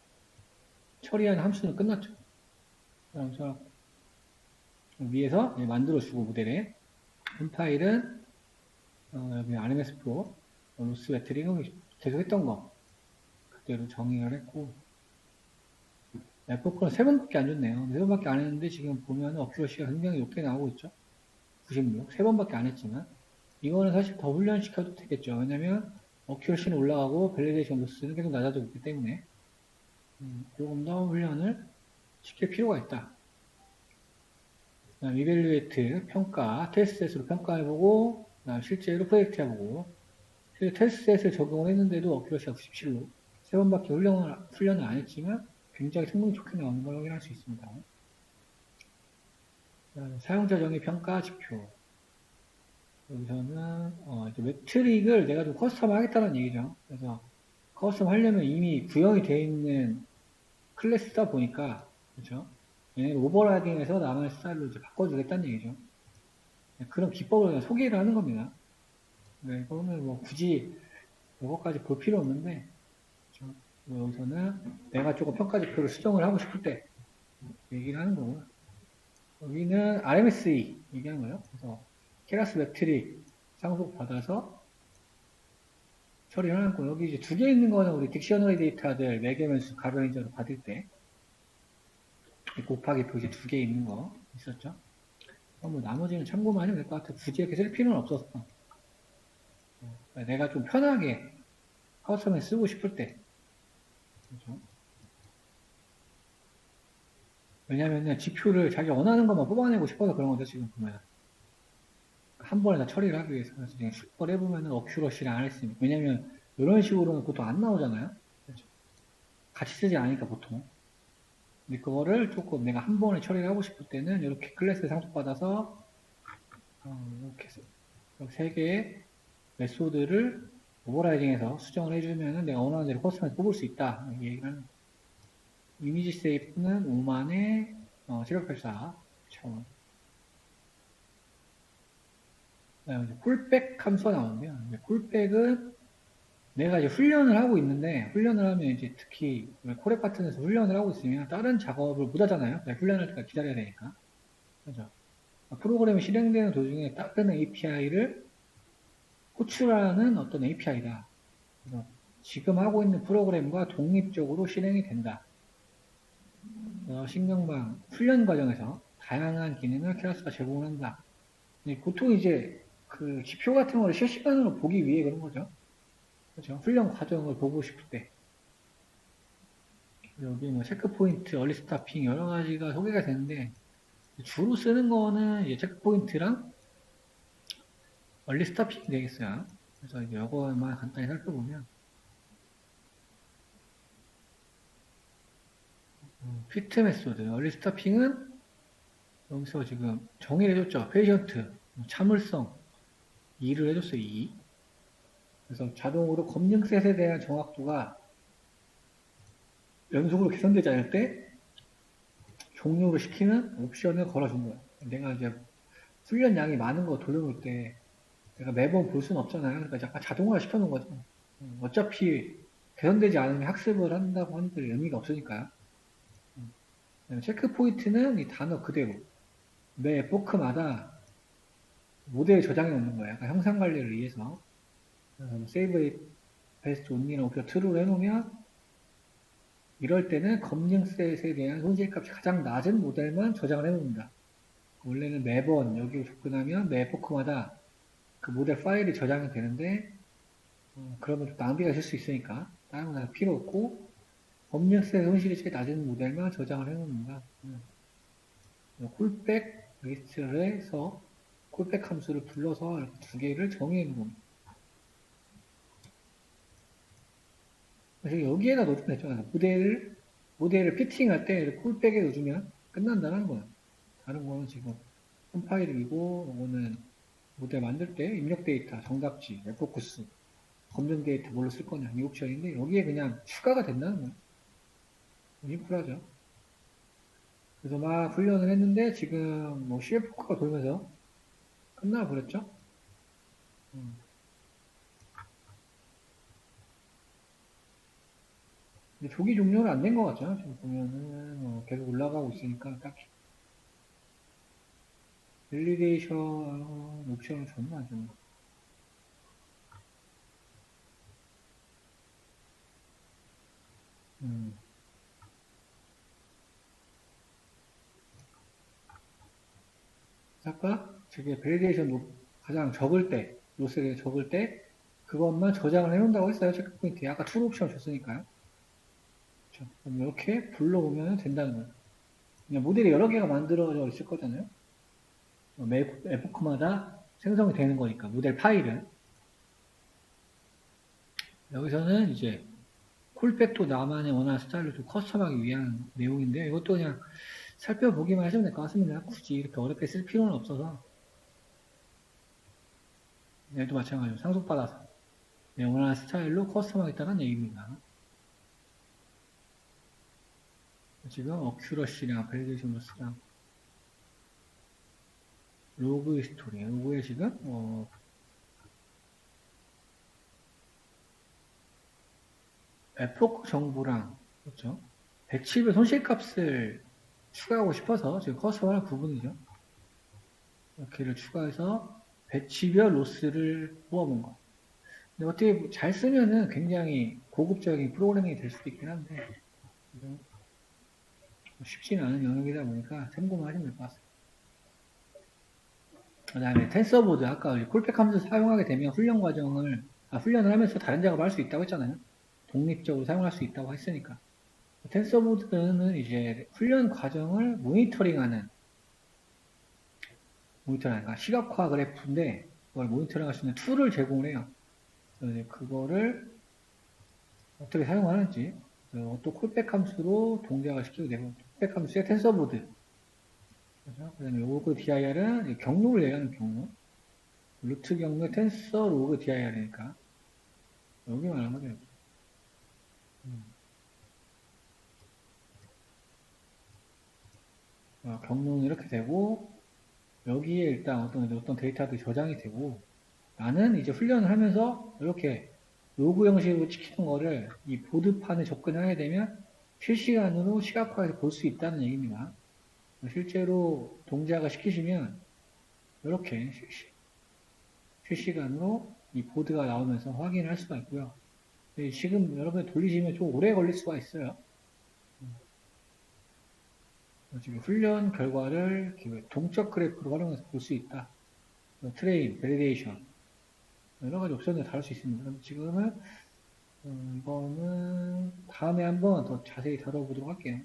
처리한 함수는 끝났죠. 그래서 위에서 만들어주고 모델에 본 파일은 여기 RMS 프로 로스 배터링은 계속 했던 거 그대로 정의를 했고 F4는 3번밖에 안 줬네요. 3번밖에 안 했는데 지금 보면 어큐러시가 굉장히 높게 나오고 있죠. 96, 3번밖에 안 했지만 이거는 사실 더 훈련시켜도 되겠죠. 왜냐면 어큐러시는 올라가고 밸리데이션 로스는 계속 낮아지고 있기 때문에 조금 더 훈련을 시킬 필요가 있다. 그다음 이벨루에이트 평가, 테스트셋으로 평가해보고 그다음 실제로 프로젝트 해보고 테스트셋을 적용을 했는데도 어큐러시가 97로 3번밖에 훈련을 안 했지만 굉장히 성능이 좋게 나오는 걸 확인할 수 있습니다. 사용자 정의 평가 지표. 여기서는 이제 매트릭을 내가 좀 커스텀 하겠다는 얘기죠. 그래서 커스텀 하려면 이미 구형이 되어 있는 클래스다 보니까 그렇죠. 얘는 오버라이딩에서 나머지 스타일로 이제 바꿔주겠다는 얘기죠. 그런 기법을 그냥 소개를 하는 겁니다. 네, 이거는 뭐 굳이 이거까지 볼 필요 없는데 그렇죠? 여기서는 내가 조금 평가 지표를 수정을 하고 싶을 때 얘기를 하는 거고요. 여기는 RMSE 얘기하는 거예요. 그래서 케라스 매트릭 상속 받아서 처리를 하는 거. 여기 이제 2개 있는 거는 우리 딕셔너리 데이터들 매개면수 가로인자로 받을 때 곱하기 표시 2개 있는 거 있었죠. 뭐 나머지는 참고만 하면 될 것 같아요. 굳이 이렇게 쓸 필요는 없었어. 내가 좀 편하게 커스텀에 쓰고 싶을 때. 그렇죠? 왜냐면은 지표를 자기 원하는 것만 뽑아내고 싶어서 그런 거죠, 지금 보면. 한 번에 다 처리를 하기 위해서. 그래서 그냥 슈퍼를 해보면은 어큐러시를 안 했으니까. 왜냐면 이런 식으로는 보통 안 나오잖아요. 그렇죠? 같이 쓰지 않으니까 보통. 근데 그거를 조금 내가 한 번에 처리를 하고 싶을 때는 이렇게 클래스에 상속받아서 이렇게 3개의 메소드를 오버라이딩해서 수정을 해주면은 내가 원하는 대로 커스텀에서 뽑을 수 있다. 이 얘기를 하는 이미지 세이프는 5만에 784 차원. 그다음에 쿨백 함수가 나오는데요. 쿨백은 내가 이제 훈련을 하고 있는데 훈련을 하면 이제 특히 코렉 파트에서 훈련을 하고 있으면 다른 작업을 못 하잖아요. 훈련할 때까지 기다려야 되니까. 그죠? 프로그램이 실행되는 도중에 다른 API를 호출하는 어떤 API다. 그래서 지금 하고 있는 프로그램과 독립적으로 실행이 된다. 신경망 훈련 과정에서 다양한 기능을 클래스가 제공을 한다. 보통 이제 그 지표 같은 거를 실시간으로 보기 위해 그런 거죠. 그렇죠. 훈련 과정을 보고 싶을 때. 여기 뭐 체크포인트, 얼리 스타핑 여러 가지가 소개가 되는데 주로 쓰는 거는 이제 체크포인트랑 얼리 스타핑이 되겠어요. 그래서 이제 이거만 간단히 살펴보면 피트 메소드, 얼리 스타핑은 여기서 지금 정의를 해줬죠. 페이션트, 참을성, 2를 해줬어요. 2. 그래서 자동으로 검증셋에 대한 정확도가 연속으로 개선되지 않을 때 종료를 시키는 옵션을 걸어준 거예요. 내가 이제 훈련량이 많은 거 돌려놓을 때 내가 매번 볼 수는 없잖아요. 그러니까 약간 자동화 시켜놓은 거죠. 어차피 개선되지 않으면 학습을 한다고 하는데 의미가 없으니까요. 체크 포인트는 이 단어 그대로 매 에포크마다 모델 저장해 놓는 거예요. 약간 형상 관리를 위해서. 세이브 베스트 온리나 오피어 트루를 해놓으면 이럴 때는 검증셋에 대한 손실값이 가장 낮은 모델만 저장을 해놓는다. 원래는 매번 여기 접근하면 매 에포크마다 그 모델 파일이 저장이 되는데 그러면 좀 낭비가 될 수 있으니까 다른 건 필요 없고 검증셋 손실이 제일 낮은 모델만 저장을 해놓는다. 콜백 리스트를 해서 콜백 함수를 불러서 이렇게 두 개를 정의해 놓은 겁니다. 그래서 여기에다 넣어주면 되죠. 모델을 피팅할 때 콜백에 넣어주면 끝난다는 거예요. 다른 거는 지금 한 파일이고, 이거는 모델 만들 때 입력 데이터, 정답지, 에포크스, 검증 데이터 뭘로 쓸 거냐, 이 옵션인데, 여기에 그냥 추가가 된다는 거예요. 심플하죠. 그래서 막 훈련을 했는데, 지금 뭐 CF가 돌면서 끝나버렸죠? 근데 조기 종료는 안 된 것 같죠? 지금 보면은 계속 올라가고 있으니까 딱히 밸리데이션 옵션을 전혀 안 주는 거. 아까 저게 밸리데이션 가장 적을 때, 로스가 적을 때 그것만 저장을 해놓는다고 했어요. 체크포인트에. 아까 툴 옵션 줬으니까요. 그렇죠. 그럼 이렇게 불러보면 된다는 거예요. 그냥 모델이 여러 개가 만들어져 있을 거잖아요. 매 에포크마다 생성이 되는 거니까 모델 파일은. 여기서는 이제 콜백도 나만의 원하는 스타일로 좀 커스텀하기 위한 내용인데 이것도 그냥 살펴보기만 하시면 될 것 같습니다. 굳이 이렇게 어렵게 쓸 필요는 없어서. 얘도 마찬가지로 상속받아서 내 원하는 스타일로 커스텀하겠다는 얘기입니다. 지금 어큐러시랑 밸리데이션 로스랑 로그 히스토리, 로그에 지금 에포크 정보랑 그렇죠? 배치별 손실값을 추가하고 싶어서 지금 커스텀하는 부분이죠. 이렇게를 추가해서 배치별 로스를 뽑아본 거. 근데 어떻게 잘 쓰면은 굉장히 고급적인 프로그래밍이 될 수도 있긴 한데 쉽지는 않은 영역이다 보니까 참고만 하시면 될 것 같습니다. 그 다음에 텐서보드 아까 콜백 함수 사용하게 되면 훈련을 하면서 다른 작업을 할 수 있다고 했잖아요. 독립적으로 사용할 수 있다고 했으니까. 텐서보드는 이제 훈련 과정을 모니터링하는 시각화 그래프인데 그걸 모니터링할 수 있는 툴을 제공을 해요. 그래서 그거를 어떻게 사용하는지 또 콜백 함수로 동작을 시키게 되고 콜백 함수의 텐서보드 그 다음에 로그 dir은 경로를 얘기하는 경로 루트 경로 텐서 로그 dir이니까 여기 말하는 거죠. 경로는 이렇게 되고 여기에 일단 어떤 데이터들이 저장이 되고 나는 이제 훈련을 하면서 이렇게 로그 형식으로 찍히는 거를 이 보드판에 접근하게 되면 실시간으로 시각화해서 볼 수 있다는 얘기입니다. 실제로 동작을 시키시면 이렇게 실시간으로 이 보드가 나오면서 확인을 할 수가 있고요. 지금 여러분이 돌리시면 좀 오래 걸릴 수가 있어요. 지금 훈련 결과를 동적 그래프로 활용해서 볼 수 있다. 트레인, 베리데이션 여러 가지 옵션을 다룰 수 있습니다. 그럼 지금은 이거는 다음에 한번 더 자세히 다뤄보도록 할게요.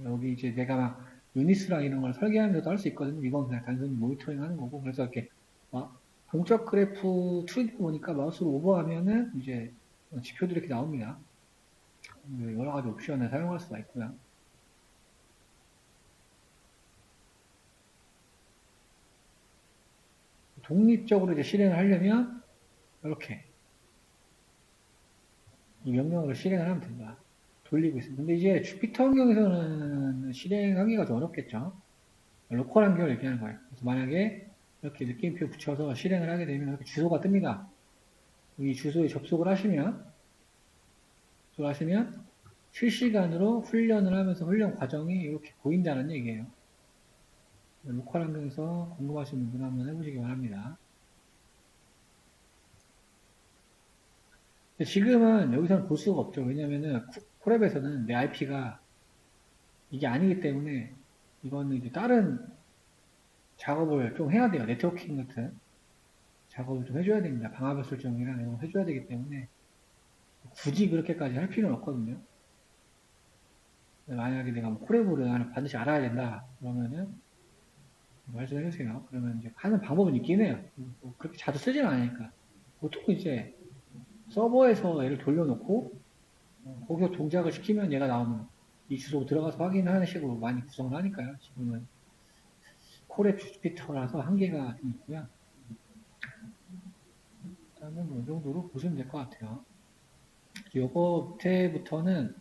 여기 이제 내가 막 유니스랑 이런 걸 설계하면서도 할 수 있거든요. 이건 그냥 단순히 모니터링 하는 거고. 그래서 이렇게 동적 그래프 2D 보니까 마우스로 오버하면은 이제 지표들이 이렇게 나옵니다. 여러 가지 옵션을 사용할 수가 있고요. 독립적으로 이제 실행을 하려면 이렇게 이 명령어를 실행을 하면 된다. 돌리고 있습니다. 근데 이제 주피터 환경에서는 실행하기가 좀 어렵겠죠. 로컬 환경을 얘기하는 거예요. 그래서 만약에 이렇게 느낌표 붙여서 실행을 하게 되면 이렇게 주소가 뜹니다. 이 주소에 접속을 하시면 실시간으로 훈련을 하면서 훈련 과정이 이렇게 보인다는 얘기예요. 로컬 환경에서 궁금하신 분들은 한번 해보시기 바랍니다. 지금은 여기서는 볼 수가 없죠. 왜냐면은 콜앱에서는 내 IP가 이게 아니기 때문에 이거는 이제 다른 작업을 좀 해야 돼요. 네트워킹 같은 작업을 좀 해줘야 됩니다. 방화벽 설정이랑 이런 거 해줘야 되기 때문에 굳이 그렇게까지 할 필요는 없거든요. 만약에 내가 뭐 콜앱을 나는 반드시 알아야 된다 그러면은 말씀해 주세요. 그러면 이제 하는 방법은 있긴 해요. 그렇게 자주 쓰지는 않으니까. 보통 이제 서버에서 얘를 돌려놓고 거기서 동작을 시키면 얘가 나오면 이 주소 들어가서 확인하는 식으로 많이 구성을 하니까요. 지금은 콜앱 주피터라서 한계가 좀 있고요. 일단은 뭐이 정도로 보시면 될 것 같아요. 요거 밑에부터는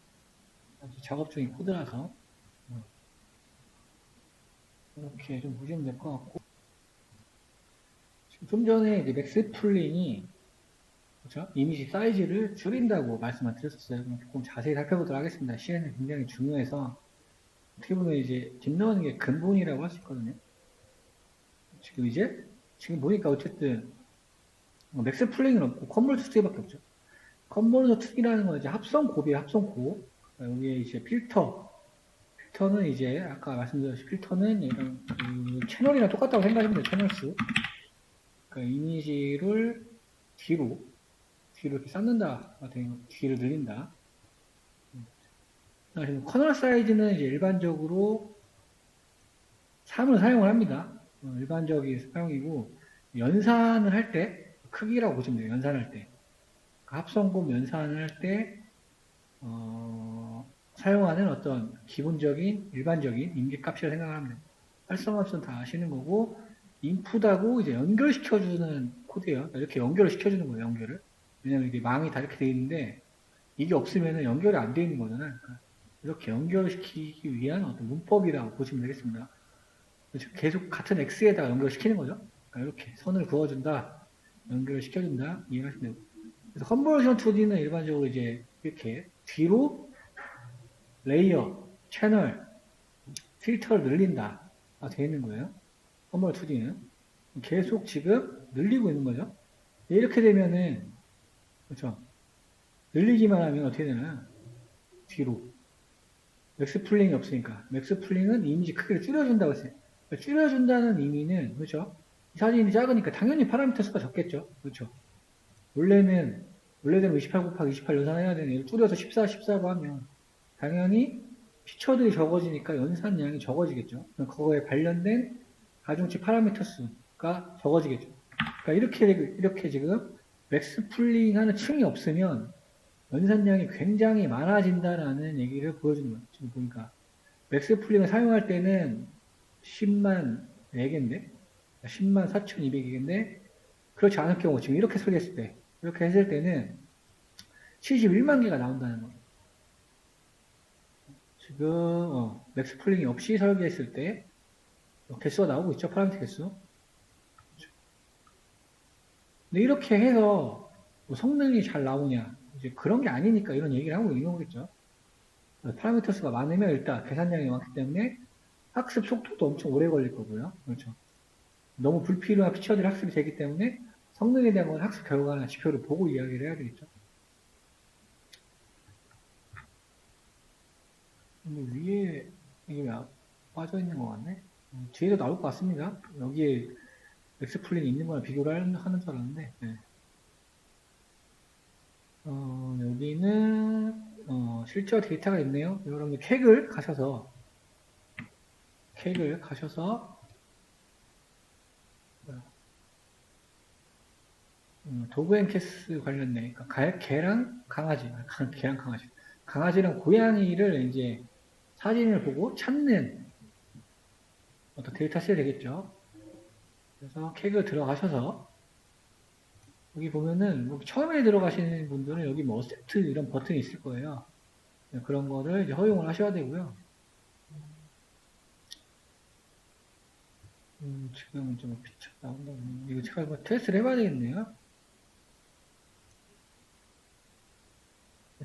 작업 중인 코드라서 이렇게 좀 보시면 될 것 같고, 좀 전에 이제 맥스 풀링이 그렇죠? 이미지 사이즈를 줄인다고 말씀을 드렸었어요. 조금 자세히 살펴보도록 하겠습니다. 시간이 굉장히 중요해서 어떻게 보면 이제 딥러닝의 근본이라고 할 수 있거든요. 지금 보니까 어쨌든 맥스 풀링은 없고 컨버터 투기밖에 없죠. 컨버터 투기라는 건 이제 합성 곱이에요. 합성 곱. 여기에 이제 필터는 이제 아까 말씀드렸듯이 필터는 이런 채널이랑 똑같다고 생각하시면 돼요. 채널 수. 그러니까 이미지를 뒤로 이렇게 쌓는다. 뒤를 늘린다. 커널 사이즈는 이제 일반적으로 3을 사용을 합니다. 일반적인 사용이고 연산을 할 때 크기라고 보시면 돼요. 연산할 때 합성곱 연산을 할 때 사용하는 어떤 기본적인 일반적인 임계값이라 생각하면 됩니다. 활성화값은 다 아시는 거고 인풋하고 이제 연결시켜주는 코드예요. 이렇게 연결을 시켜주는 거예요. 연결을. 왜냐면 이게 망이 다 이렇게 돼 있는데 이게 없으면 연결이 안 돼 있는 거잖아요. 그러니까 이렇게 연결시키기 위한 어떤 문법이라고 보시면 되겠습니다. 계속 같은 X에다가 연결시키는 거죠. 그러니까 이렇게 선을 그어준다, 연결을 시켜준다, 이해하시면 되고. 그래서 컨버전 2D는 일반적으로 이제 이렇게 뒤로 레이어, 채널, 필터를 늘린다. 되어 있는 거예요. 컨버전 2D는. 계속 지금 늘리고 있는 거죠. 이렇게 되면은, 그렇죠. 늘리기만 하면 어떻게 되나요? 뒤로. 맥스 풀링이 없으니까. 맥스 풀링은 이미지 크기를 줄여준다고 했어요. 줄여준다는 의미는, 그렇죠? 이 사진이 작으니까 당연히 파라미터 수가 적겠죠. 그렇죠? 원래는 28 곱하기 28 연산해야 되는 얘를 줄여서 14로 하면 당연히 피처들이 적어지니까 연산량이 적어지겠죠. 그거에 관련된 가중치 파라미터 수가 적어지겠죠. 그러니까 이렇게 지금 맥스 풀링 하는 층이 없으면 연산량이 굉장히 많아진다라는 얘기를 보여주는 거예요. 지금 보니까 맥스 풀링을 사용할 때는 10만 4개인데 10만 4,200개인데 그렇지 않을 경우 지금 이렇게 설계했을 때 이렇게 했을 때는 71만 개가 나온다는 거예요. 지금 맥스 풀링이 없이 설계했을 때 개수가 나오고 있죠. 파라미터 개수. 근데 이렇게 해서 뭐 성능이 잘 나오냐 이제 그런 게 아니니까 이런 얘기를 하고 있는 거겠죠. 파라미터 수가 많으면 일단 계산량이 많기 때문에 학습 속도도 엄청 오래 걸릴 거고요. 그렇죠. 너무 불필요한 피처들이 학습이 되기 때문에 성능에 대한 건 학습 결과나 지표를 보고 이야기를 해야 되겠죠. 근데 위에 이게 왜 빠져 있는 것 같네? 뒤에도 나올 것 같습니다. 여기에 엑스플레인이 있는 거랑 비교를 하는 줄 알았는데, 네. 여기는, 실제로 데이터가 있네요. 여러분들 캑을 가셔서, 도그 앤 캐스 관련된, 그러니까 개랑 강아지, 개랑 강아지. 강아지랑 고양이를 이제 사진을 보고 찾는 어떤 데이터셋이 되겠죠. 그래서 캑을 들어가셔서, 여기 보면은, 뭐 처음에 들어가시는 분들은 여기 뭐 어셉트 이런 버튼이 있을 거예요. 네, 그런 거를 이제 허용을 하셔야 되고요. 지금 좀 피쳐 나온다. 이거 제가 뭐 테스트를 해봐야 되겠네요.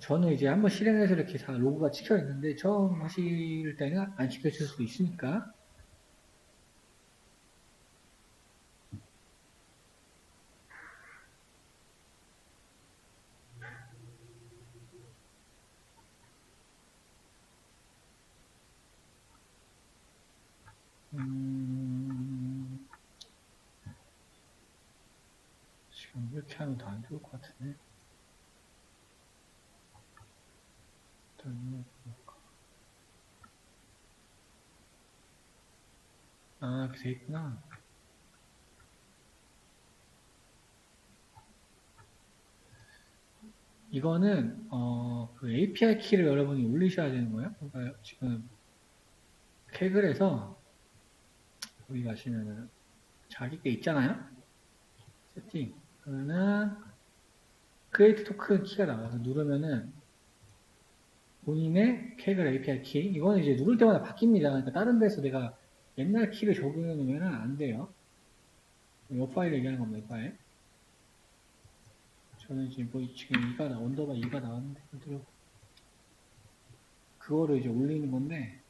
저는 이제 한번 실행해서 이렇게 다 로그가 찍혀 있는데 처음 하실 때는 안 찍혀질 수도 있으니까. 지금 이렇게 하면 더 안 좋을 것 같은데. 아, 이렇게 돼 있구나. 이거는 그 API 키를 여러분이 올리셔야 되는 거예요. 그러니까 지금 캐글에서 여기 가시면은 자기 게 있잖아요. 세팅. 그러면은 크리에이트 토큰 키가 나와서 누르면은 본인의 캐글 API 키. 이거는 이제 누를 때마다 바뀝니다. 그러니까 다른 데서 내가 옛날 키를 적용해 놓으면 안 돼요. 이 파일 얘기하는 겁니다. 이 파일. 저는 지금 뭐 지금 언더바 2가 나왔는데 그거를 이제 올리는 건데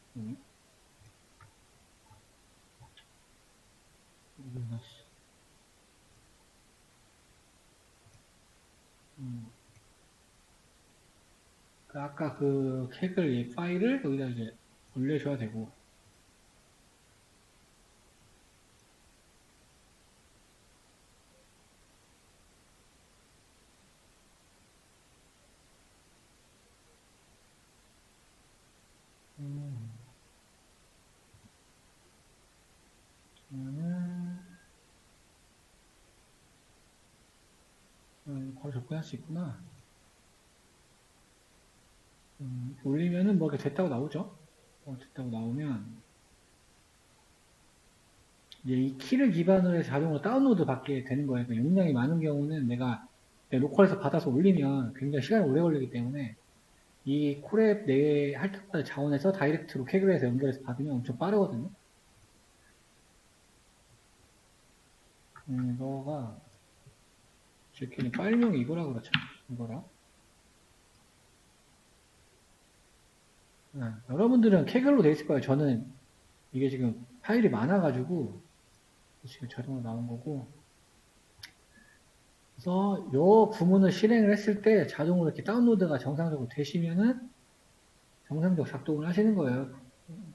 아까 그 캐글 파일을 여기다 이제 올려줘야 되고 바로 접근할 수 있구나. 올리면은 뭐 이렇게 됐다고 나오죠. 됐다고 나오면 이제 이 키를 기반으로 해서 자동으로 다운로드 받게 되는 거예요. 그러니까 용량이 많은 경우는 내가 로컬에서 받아서 올리면 굉장히 시간이 오래 걸리기 때문에 이 콜앱 내에 핥아파를 자원해서 다이렉트로 캐글에서 연결해서 받으면 엄청 빠르거든요. 이거가 제끼는 파일명이 이거라 그렇죠. 이거라. 여러분들은 캐글로 돼 있을 거예요. 저는 이게 지금 파일이 많아가지고 지금 자동으로 나온 거고. 그래서 이 부문을 실행을 했을 때 자동으로 이렇게 다운로드가 정상적으로 되시면은 정상적 작동을 하시는 거예요.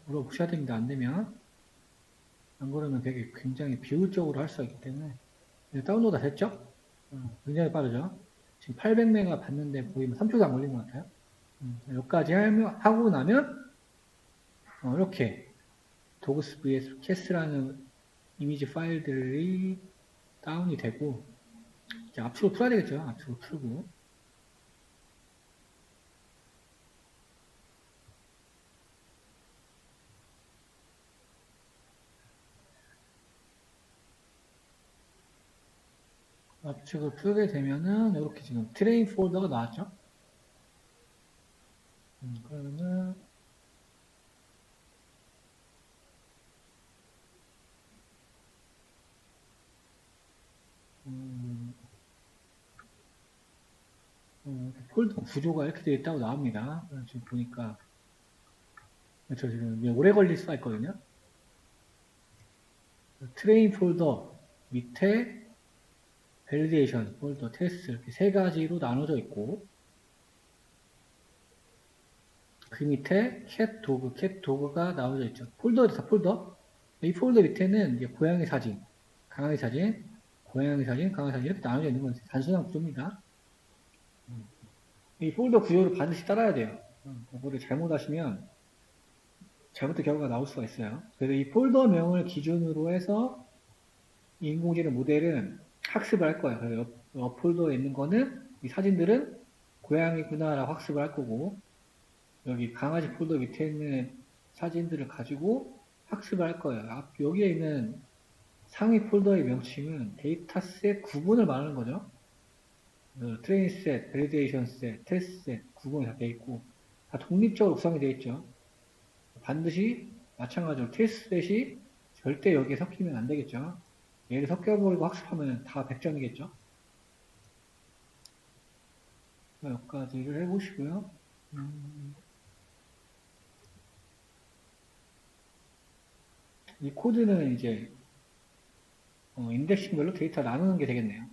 물어보셔야 됩니다. 안 되면. 안 그러면 되게 굉장히 비효율적으로 할 수가 있기 때문에. 다운로드 됐죠? 굉장히 빠르죠? 지금 800메가 봤는데 보이면 3초도 안 걸린 것 같아요. 여기까지 하고 나면 이렇게 도그스 vs 캐스라는 이미지 파일들이 다운이 되고 이제 압축을 풀어야 되겠죠. 압축을 풀고 압축을 풀게 되면은 이렇게 지금 트레인 폴더가 나왔죠. 그러면은 폴더 구조가 이렇게 되어 있다고 나옵니다. 지금 보니까 저 지금 오래 걸릴 수가 있거든요. 트레인 폴더 밑에 밸리데이션 폴더, 테스트 이렇게 세 가지로 나눠져 있고 그 밑에 캣 도그가 나눠져 있죠. 폴더에서 폴더. 이 폴더 밑에는 이제 고양이 사진, 강아지 사진, 고양이 사진, 강아지 사진 이렇게 나눠져 있는 건 단순한 구조입니다. 이 폴더 구조를 반드시 따라야 돼요. 그거를 잘못하시면 잘못된 결과가 나올 수가 있어요. 그래서 이 폴더명을 기준으로 해서 인공지능 모델은 학습을 할 거예요. 그래서 옆 폴더에 있는 거는 이 사진들은 고양이구나라고 학습을 할 거고 여기 강아지 폴더 밑에 있는 사진들을 가지고 학습을 할 거예요. 여기에 있는 상위 폴더의 명칭은 데이터셋 구분을 말하는 거죠. 트레인 셋, 밸리데이션 셋, 테스트 셋 구분이 다 되어 있고 다 독립적으로 구성이 되어 있죠. 반드시 마찬가지로 테스트 셋이 절대 여기에 섞이면 안 되겠죠. 얘를 섞여버리고 학습하면 다 100점이겠죠. 여기까지를 해보시고요. 이 코드는 이제 인덱싱별로 데이터 나누는 게 되겠네요.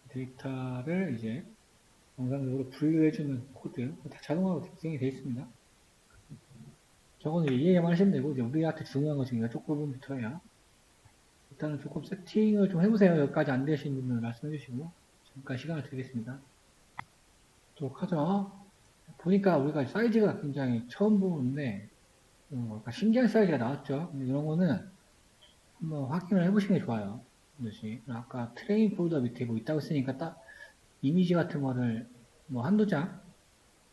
데이터를 이제 정상적으로 분류해주는 코드 다 자동화로 구성이 되어 있습니다. 저거는 이해만 하시면 되고 이제 우리한테 중요한 거 지금 이쪽 부분부터예요. 일단은 조금 세팅을 좀 해보세요. 여기까지 안 되신 분은 말씀해 주시고 잠깐 시간을 드리겠습니다. 또 하죠. 보니까 우리가 사이즈가 굉장히 처음 보는데 신기한 사이즈가 나왔죠. 이런 거는 한번 확인을 해보시는 게 좋아요. 그것이 아까 트레인 폴더 밑에 뭐 있다고 했으니까 딱 이미지 같은 거를 뭐 한두 장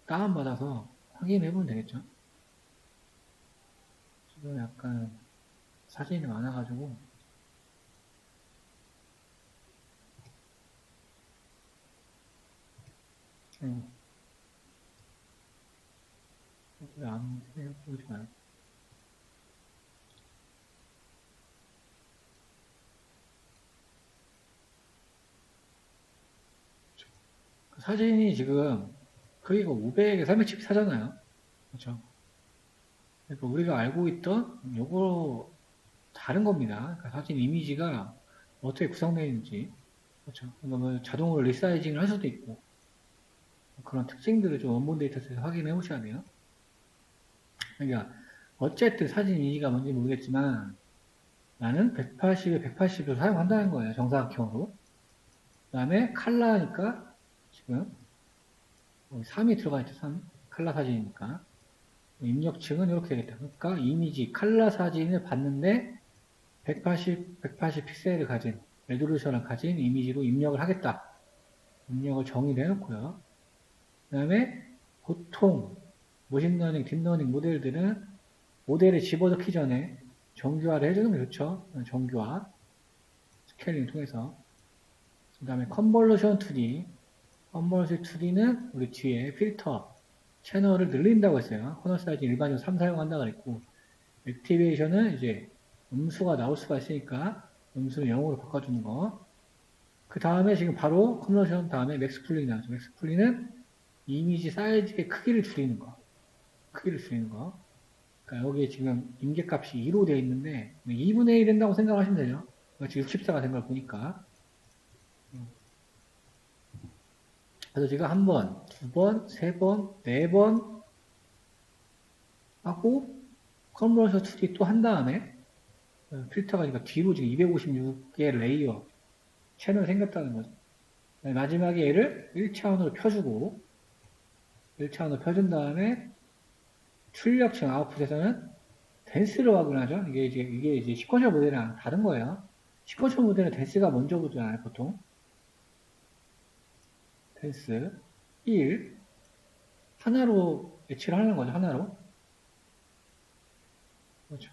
다운받아서 확인해 보면 되겠죠. 지금 약간 사진이 많아가지고 안 해보지 마요. 사진이 지금 크기가 500에 374잖아요. 그렇죠? 그러니까 우리가 알고 있던 요거 다른 겁니다. 그러니까 사진 이미지가 어떻게 구성되어 있는지 그렇죠? 그러면 자동으로 리사이징을 할 수도 있고 그런 특징들을 좀 원본 데이터셋에서 확인해 보셔야 돼요. 그러니까 어쨌든 사진 이미지가 뭔지 모르겠지만 나는 180에 180을 사용한다는 거예요. 정사각형으로. 그 다음에 칼라니까 지금 3이 들어가 있죠. 3. 칼라 사진이니까. 입력층은 이렇게 되겠다. 그러니까 이미지 칼라 사진을 봤는데 180 픽셀을 가진 레졸루션을 가진 이미지로 입력을 하겠다. 입력을 정의를 해놓고요. 그 다음에 보통 머신러닝, 딥러닝 모델들은 모델에 집어넣기 전에 정규화를 해주는 게 좋죠. 정규화 스케일링 통해서. 그 다음에 컨볼루션 2D 컨볼루션 2D는 우리 뒤에 필터 채널을 늘린다고 했어요. 코너 사이즈 일반적으로 3 사용한다고 그랬고 액티베이션은 이제 음수가 나올 수가 있으니까 음수를 0으로 바꿔주는 거. 그 다음에 지금 바로 컨버전 다음에 맥스 풀링이 나오죠. 맥스 풀링은 이미지 사이즈의 크기를 줄이는 거. 크기를 줄이는 거. 그러니까 여기에 지금 임계값이 2로 되어 있는데 2분의 1 된다고 생각하시면 되죠. 지금 64가 된 걸 보니까. 그래서 제가 한 번, 두 번, 세 번, 네 번 하고 컨버전 2D 또 한 다음에 필터가 그러니까 뒤로 지금 256개 레이어 채널이 생겼다는 거죠. 마지막에 얘를 1차원으로 펴주고 1차원으로 펴준 다음에 출력층 아웃풋에서는 댄스로 확인하죠. 이게 이제 시퀀셜 모델이랑 다른 거예요. 시퀀셜 모델은 댄스가 먼저 보잖아요, 보통. 댄스 1 하나로 예치를 하는 거죠, 하나로. 그렇죠.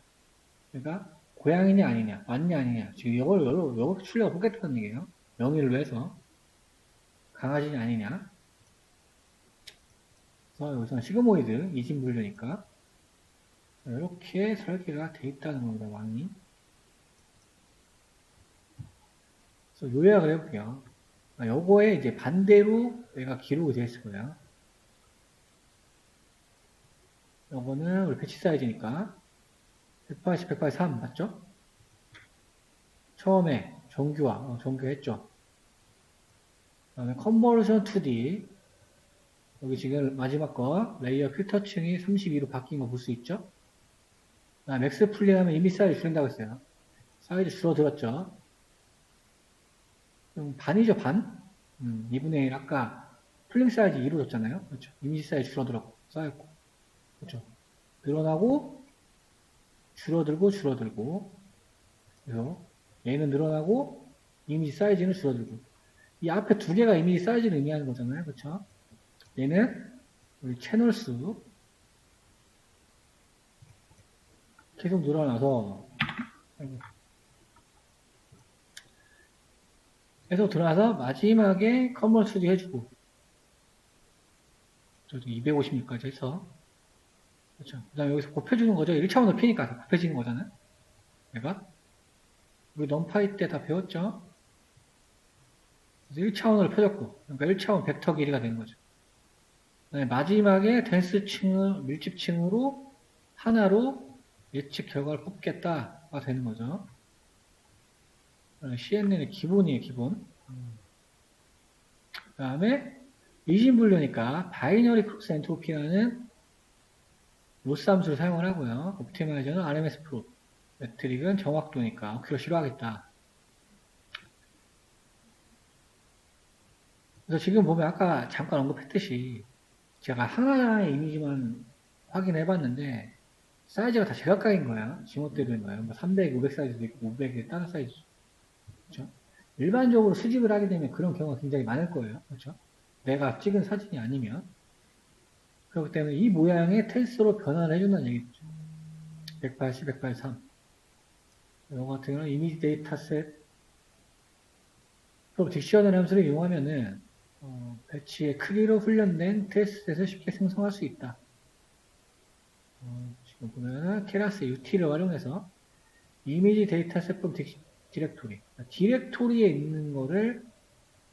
그러니까 고양이냐 아니냐, 맞냐 아니냐. 지금 이걸 출력을 보겠다는 얘기예요. 명의를 위해서 강아지냐 아니냐. 그래서 여기서는 시그모이드 이진 분류니까 이렇게 설계가 돼 있다는 겁니다, 왕이. 그래서 요약을 해볼게요. 요거에 이제 반대로 얘가 기록이 되어 있을 거예요. 요거는 우리 패치 사이즈니까 180, 183 맞죠? 처음에 정규화했죠. 다음에 컨버전 2D. 여기 지금 마지막 거 레이어 필터층이 32로 바뀐 거 볼 수 있죠? 맥스 풀링하면 이미 사이즈 줄인다고 했어요. 사이즈 줄어들었죠? 반이죠, 반? 2분의 1. 아까 풀링 사이즈 2로 줬잖아요. 그렇죠? 이미지 사이즈 줄어들었고, 쌓였고. 그렇죠? 늘어나고, 줄어들고. 그래서 얘는 늘어나고, 이미지 사이즈는 줄어들고. 이 앞에 두 개가 이미지 사이즈를 의미하는 거잖아요. 그렇죠? 얘는 우리 채널 수 계속 늘어나서 계속 늘어나서 마지막에 컨버트 해주고 저도 256까지 해서 그렇죠. 그 다음에 여기서 곱해주는 거죠. 1차원 높이니까 곱해지는 거잖아요. 내가 우리 넘파이 때 다 배웠죠. 그래서 1차원으로 펴졌고 그러니까 1차원 벡터 길이가 되는 거죠. 그다음에 마지막에 덴스층을 밀집층으로 하나로 예측 결과를 뽑겠다가 되는 거죠. CNN의 기본이에요, 기본. 그 다음에 이진분류니까 바이너리 크로스 엔트로피라는 로스 함수를 사용을 하고요. 옵티마이저는 RMS 프로. 매트릭은 정확도니까 오큐러시로 하겠다. 그래서 지금 보면 아까 잠깐 언급했듯이 제가 하나의 이미지만 확인해 봤는데 사이즈가 다 제각각인 거야. 지멋대로인 거예요. 뭐 300, 500 사이즈도 있고 500에 다른 사이즈. 그렇죠? 일반적으로 수집을 하게 되면 그런 경우가 굉장히 많을 거예요. 그렇죠? 내가 찍은 사진이 아니면. 그렇기 때문에 이 모양의 텐서로 변환을 해준다는 얘기죠. 180, 183. 이거 같은 경우는 이미지 데이터셋 그럼 딕셔너리 함수를 이용하면은 배치의 크기로 훈련된 테스트셋을 쉽게 생성할 수 있다. 지금 보면은 케라스 UT를 활용해서 이미지 데이터셋 from 디렉토리 디렉토리에 있는 거를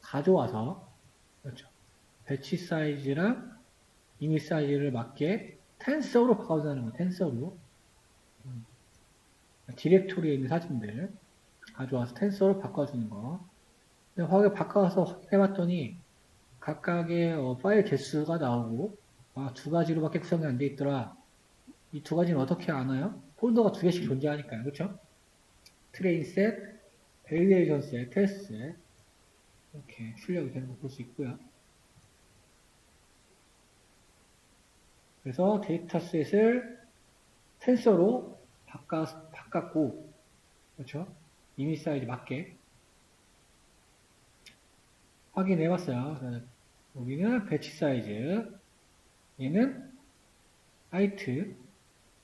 가져와서 그렇죠. 배치 사이즈랑 이미지 사이즈를 맞게 텐서로 바꿔준다는 거 텐서로 디렉토리에 있는 사진들 가져와서 텐서로 바꿔주는 거 바꿔서 확인해봤더니 각각의 파일 개수가 나오고 두 가지로밖에 구성이 안 돼 있더라. 이 두 가지는 어떻게 아나요? 폴더가 두 개씩 존재하니까요. 그렇죠? 트레인 셋, 밸리데이션 셋, 테스트 셋 이렇게 출력이 되는 거 볼 수 있고요. 그래서 데이터셋을 텐서로 바꿨고 그렇죠? 이미지 사이즈 맞게 확인해봤어요. 여기는 배치 사이즈, 얘는 하이트,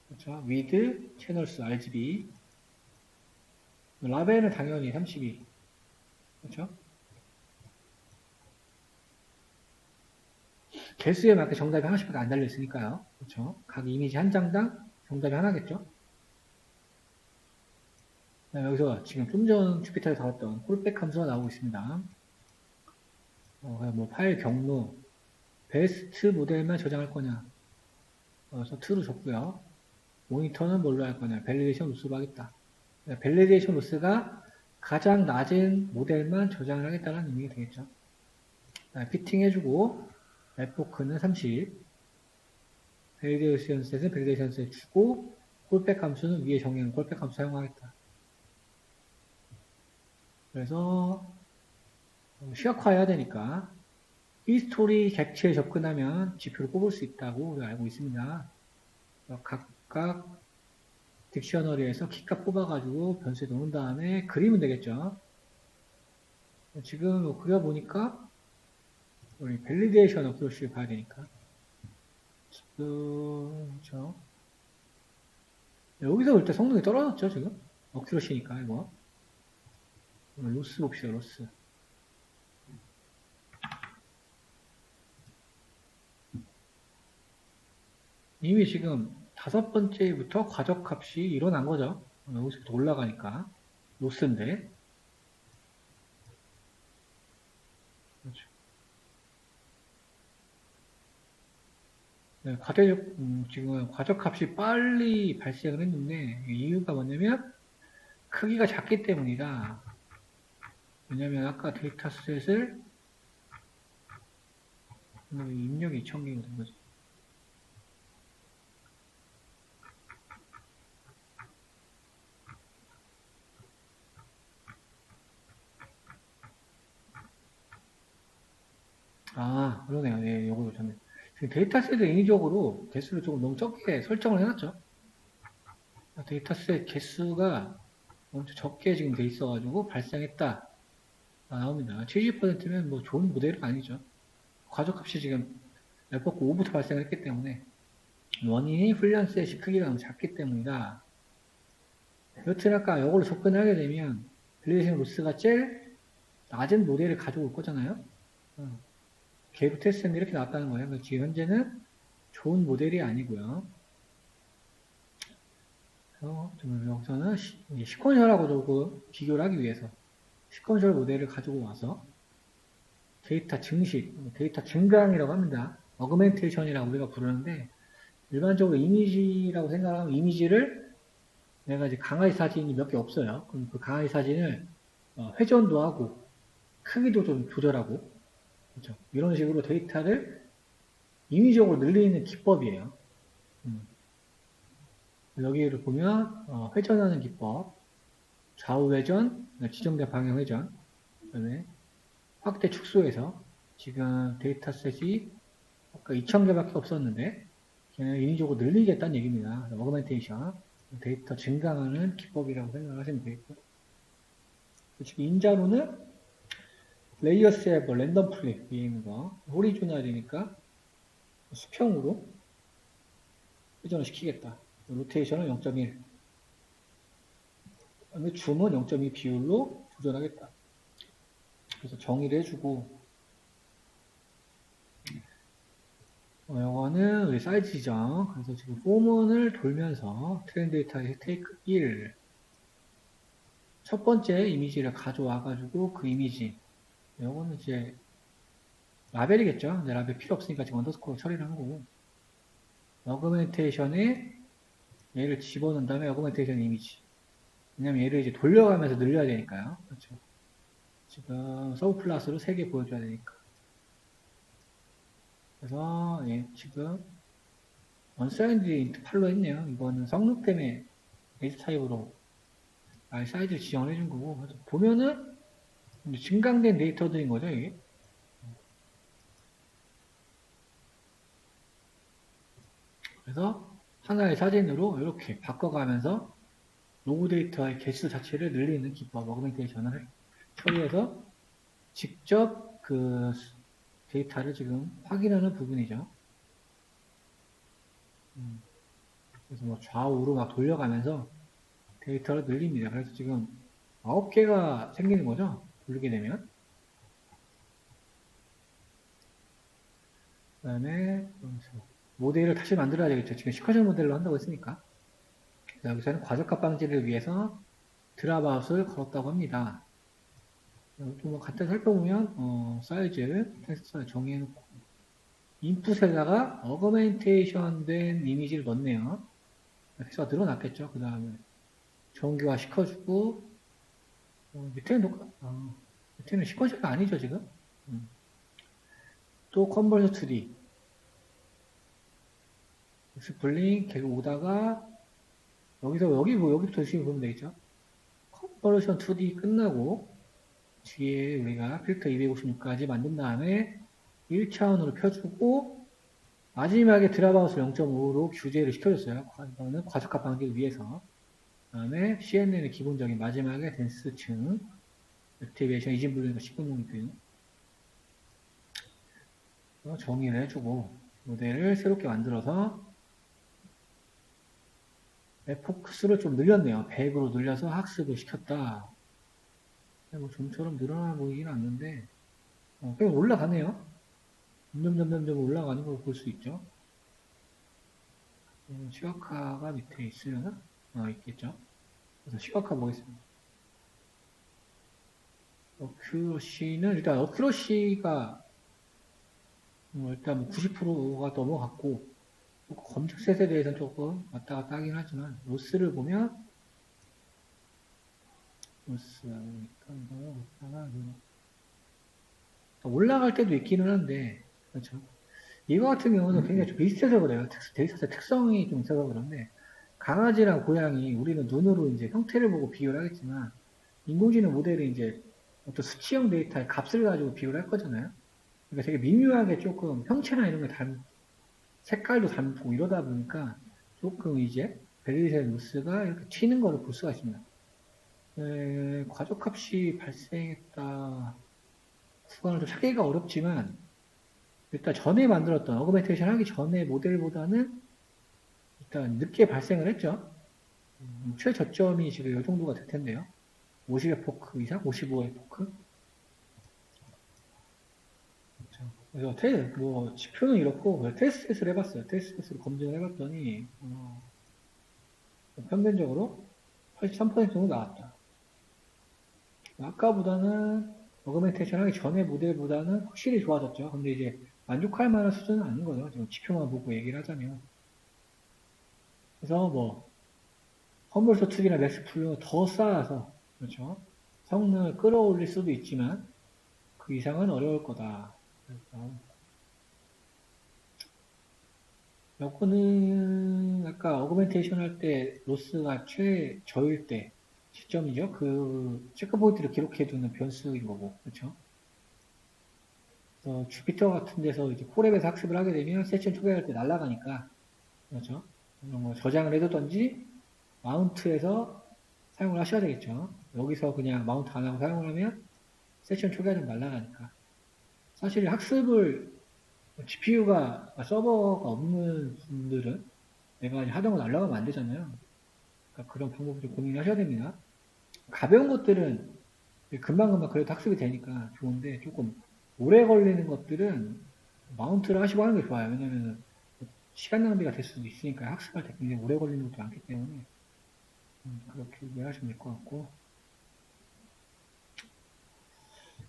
그렇죠? 위드, 채널 수, RGB, 라벨은 당연히 32, 그렇죠? 개수에 맞게 정답이 하나씩밖에 안 달려있으니까요. 그렇죠? 각 이미지 한 장당 정답이 하나겠죠? 여기서 지금 좀 전 주피터에 다뤘던 콜백 함수가 나오고 있습니다. 뭐 파일 경로, 베스트 모델만 저장할 거냐. 그래서 true로 줬고요. 모니터는 뭘로 할 거냐. 밸리데이션 로스로 하겠다. 밸리데이션 로스가 가장 낮은 모델만 저장을 하겠다는 의미가 되겠죠. 피팅 해주고 랩포크는 30 밸리데이션 셋은 밸리데이션 셋 주고 콜백 함수는 위에 정의한 콜백 함수 사용하겠다. 그래서 시각화해야 되니까 히스토리 객체에 접근하면 지표를 뽑을 수 있다고 알고 있습니다. 각각 딕셔너리에서 키값 뽑아가지고 변수에 넣은 다음에 그리면 되겠죠. 지금 그려보니까 우리 밸리데이션 어프로치를 봐야 되니까 그렇죠. 여기서 볼 때 성능이 떨어졌죠 지금 어큐러시니까 이거 로스 봅시다 로스 이미 지금 5번째부터 과적값이 일어난 거죠. 여기서부터 올라가니까 로스인데 그렇죠. 네, 지금 과적값이 빨리 발생을 했는데 이유가 뭐냐면 크기가 작기 때문이다. 왜냐면 아까 데이터셋을 입력이 2000개가 된 거지. 아, 그러네요. 네, 요거 좋네. 지금 데이터셋 인위적으로 개수를 조금 너무 적게 설정을 해놨죠. 데이터셋 개수가 엄청 적게 지금 돼 있어가지고 발생했다. 나옵니다. 70%면 뭐 좋은 모델은 아니죠. 과적값이 지금 F4 5부터 발생했기 때문에 원인이 훈련 셋이 크기가 너무 작기 때문이다. 여튼 아까 이걸로 접근하게 되면 릴레이션 로스가 제일 낮은 모델을 가지고 올 거잖아요. 개로 테스트는 이렇게 나왔다는 거예요. 그러니까 지금 현재는 좋은 모델이 아니고요. 여기서는 시퀀셜하고 조금 비교를 하기 위해서 시퀀셜 모델을 가지고 와서 데이터 증식, 데이터 증강이라고 합니다. 어그멘테이션이라고 우리가 부르는데 일반적으로 이미지라고 생각하면 이미지를 내가 이제 강아지 사진이 몇 개 없어요. 그럼 그 강아지 사진을 회전도 하고 크기도 좀 조절하고 그렇죠? 이런 식으로 데이터를 인위적으로 늘리는 기법이에요. 여기를 보면 회전하는 기법, 좌우 회전, 지정된 방향 회전, 그다음에 확대 축소해서 지금 데이터셋이 아까 2000개밖에 없었는데 걔는 인위적으로 늘리겠다는 얘기입니다. 어그멘테이션, 데이터 증강하는 기법이라고 생각하시면 되겠고 지금 인자로는 레이어 셋, 랜덤 플립 위에 있는 거 호리조널이니까 수평으로 회전을 시키겠다. 로테이션은 0.1 그다음에 줌은 0.2 비율로 조절하겠다. 그래서 정의를 해주고 이거는 우리 사이즈 지정. 그래서 지금 포문을 돌면서 트렌드 데이터에서 테이크 1 첫 번째 이미지를 가져와가지고 그 이미지 이거는 이제 라벨이겠죠. 근데 라벨 필요 없으니까 지금 언더스코어 처리를 한 거고 어그멘테이션에 얘를 집어넣은 다음에 어그멘테이션 이미지 왜냐면 얘를 이제 돌려가면서 늘려야 되니까요. 그렇죠. 지금 서브 플러스로 3개 보여줘야 되니까 그래서 예, 지금 언사인드 인트 8로 했네요. 이거는 성능 때문에 베이스 타입으로 사이즈를 지정을 해준 거고 보면은 증강된 데이터들인 거죠 이게. 그래서 하나의 사진으로 이렇게 바꿔가면서 로그 데이터의 개수 자체를 늘리는 기법 어그멘테이션을 처리해서 직접 그 데이터를 지금 확인하는 부분이죠. 그래서 뭐 좌우로 막 돌려가면서 데이터를 늘립니다. 그래서 지금 9개가 생기는 거죠. 돌리게 되면. 그 다음에 모델을 다시 만들어야 되겠죠. 지금 시퀀셜 모델로 한다고 했으니까. 여기서는 과적값 방지를 위해서 드랍아웃을 걸었다고 합니다. 좀 간단히 살펴보면 사이즈 텍스트 정의해놓고 인풋에다가 어그멘테이션 된 이미지를 넣네요. 텍스트가 늘어났겠죠. 그 다음에 정규화 시켜주고 밑에는 시퀀셜이 아니죠 지금. 또 컨버전 2D 스플링 계속 오다가 여기부터 지금 보면 되겠죠. 컨버전 2D 끝나고 뒤에 우리가 필터 256까지 만든 다음에 1차원으로 펴주고 마지막에 드랍아웃을 0.5로 규제를 시켜줬어요. 이거는 과적값 방지를 위해서. 그 다음에 CNN의 기본적인 마지막에 댄스층 액티베이션 이진 불리는 시급 모니터링 정의를 해주고 모델을 새롭게 만들어서 포커스를 좀 늘렸네요. 100으로 늘려서 학습을 시켰다. 뭐 좀처럼 늘어나 보이긴 않는데 꽤 올라가네요. 점점 올라가는 걸 볼 수 있죠. 시각화가 밑에 있으려나? 있겠죠. 그래서 시각화 보겠습니다. 어큐러시는 일단 어큐러시가 일단 뭐 90%가 넘어갔고 검색셋에 대해서는 조금 왔다 갔다 하긴 하지만 로스를 보면 로스 올라갈 때도 있기는 한데 그렇죠. 이거 같은 경우는 굉장히 좀 비슷해서 그래요. 데이터의 특성이 좀 있어서 그런데, 강아지랑 고양이, 우리는 눈으로 이제 형태를 보고 비교를 하겠지만, 인공지능 모델이 이제 어떤 수치형 데이터의 값을 가지고 비교를 할 거잖아요. 그러니까 되게 미묘하게 조금 형체나 이런 게 색깔도 닮고 이러다 보니까 조금 이제 베리셀 로스가 이렇게 튀는 거를 볼 수가 있습니다. 과적값이 발생했다. 수관을 좀 찾기가 어렵지만, 일단 전에 만들었던 어그멘테이션 하기 전에 모델보다는 일단 늦게 발생을 했죠. 최저점이 지금 이 정도가 될 텐데요. 50의 포크 이상? 55의 포크? 그렇죠. 그래서 지표는 이렇고, 테스트를 해봤어요. 테스트를 검증을 해봤더니, 평균적으로 83% 정도 나왔다. 아까보다는 어그멘테이션 하기 전에 모델보다는 확실히 좋아졌죠. 근데 이제 만족할 만한 수준은 아닌 거죠. 지금 지표만 보고 얘기를 하자면. 그래서 뭐, 컴버터 2D나 맥스 풀로 더 쌓아서, 그렇죠. 성능을 끌어올릴 수도 있지만, 그 이상은 어려울 거다. 그래서 요거는 아까 어그멘테이션 할 때 로스가 최저일 때 시점이죠. 그 체크포인트를 기록해 두는 변수인 거고, 그렇죠? 주피터 같은 데서 이제 콜앱에서 학습을 하게 되면 세션 초기화할 때 날아가니까, 그렇죠? 뭐 저장을 해두던지 마운트에서 사용을 하셔야 되겠죠. 여기서 그냥 마운트 안 하고 사용을 하면 세션 초기화는 날아가니까. 사실 학습을 GPU가 서버가 없는 분들은 내가 하던 거 날라가면 안 되잖아요. 그러니까 그런 방법을 좀 고민하셔야 됩니다. 가벼운 것들은 금방금방 그래도 학습이 되니까 좋은데 조금 오래 걸리는 것들은 마운트를 하시고 하는 게 좋아요. 왜냐면 시간 낭비가 될 수도 있으니까 학습할 때 굉장히 오래 걸리는 것도 많기 때문에 그렇게 이해하시면 될 것 같고.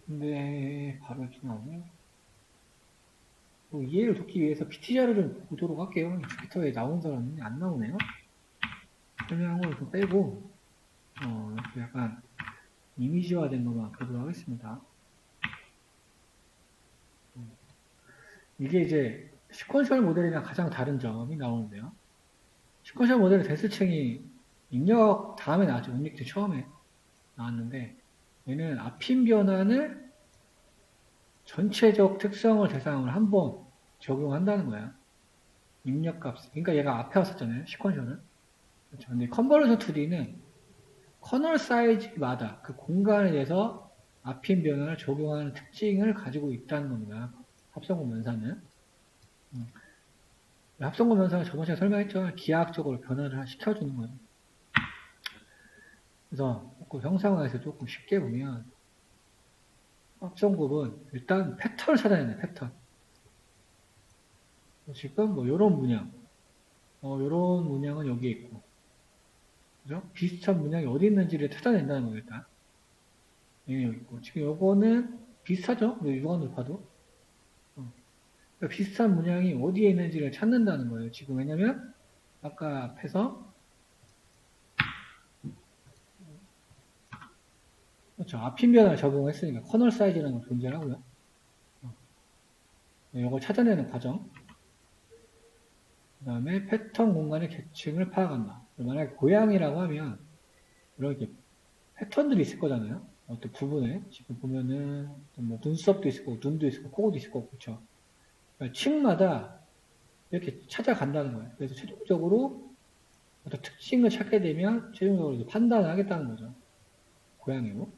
근데 바로 이렇게 나오네. 이해를 돕기 위해서 PT 자료를 보도록 할게요. 주피터에 나온 사람은 안 나오네요. 설명한 걸 좀 빼고 이렇게 약간 이미지화된 것만 보도록 하겠습니다. 이게 이제 시퀀셜 모델이랑 가장 다른 점이 나오는데요. 시퀀셜 모델의 데스층이 입력 다음에 나왔죠. 입력 때 처음에 나왔는데 얘는 앞인 변환을 전체적 특성을 대상으로 한번 적용한다는 거야. 입력값. 그러니까 얘가 앞에 왔었잖아요. 시퀀셜은. 그렇죠. 근데 컨버전 2D는 커널 사이즈마다 그 공간에 대해서 앞인 변환을 적용하는 특징을 가지고 있다는 겁니다. 합성고 면사는. 합성고 면사는 저번 시간에 설명했죠. 기하학적으로 변화를 시켜주는 거예요. 그래서 조금 형상화해서 조금 쉽게 보면 합성곱은 일단 패턴을 찾아야 돼요. 패턴. 지금 뭐 요런 문양, 요런 문양은 여기에 있고, 그죠? 비슷한 문양이 어디 있는지를 찾아낸다는 거예요. 일단 여기 있고, 지금 요거는 비슷하죠? 육안으로 봐도. 그러니까 비슷한 문양이 어디에 있는지를 찾는다는 거예요. 지금 왜냐면 아까 앞에서 그렇죠. 앞인 변화를 적용했으니까 커널 사이즈라는 걸 존재하고요. 이걸 찾아내는 과정. 그 다음에 패턴 공간의 계층을 파악한다. 만약에 고양이라고 하면 이렇게 패턴들이 있을 거잖아요. 어떤 부분에 지금 보면은 뭐 눈썹도 있을 거고 눈도 있을 거고 코도 있을 거고 그렇죠. 그러니까 층마다 이렇게 찾아간다는 거예요. 그래서 최종적으로 어떤 특징을 찾게 되면 최종적으로 판단을 하겠다는 거죠. 고양이로.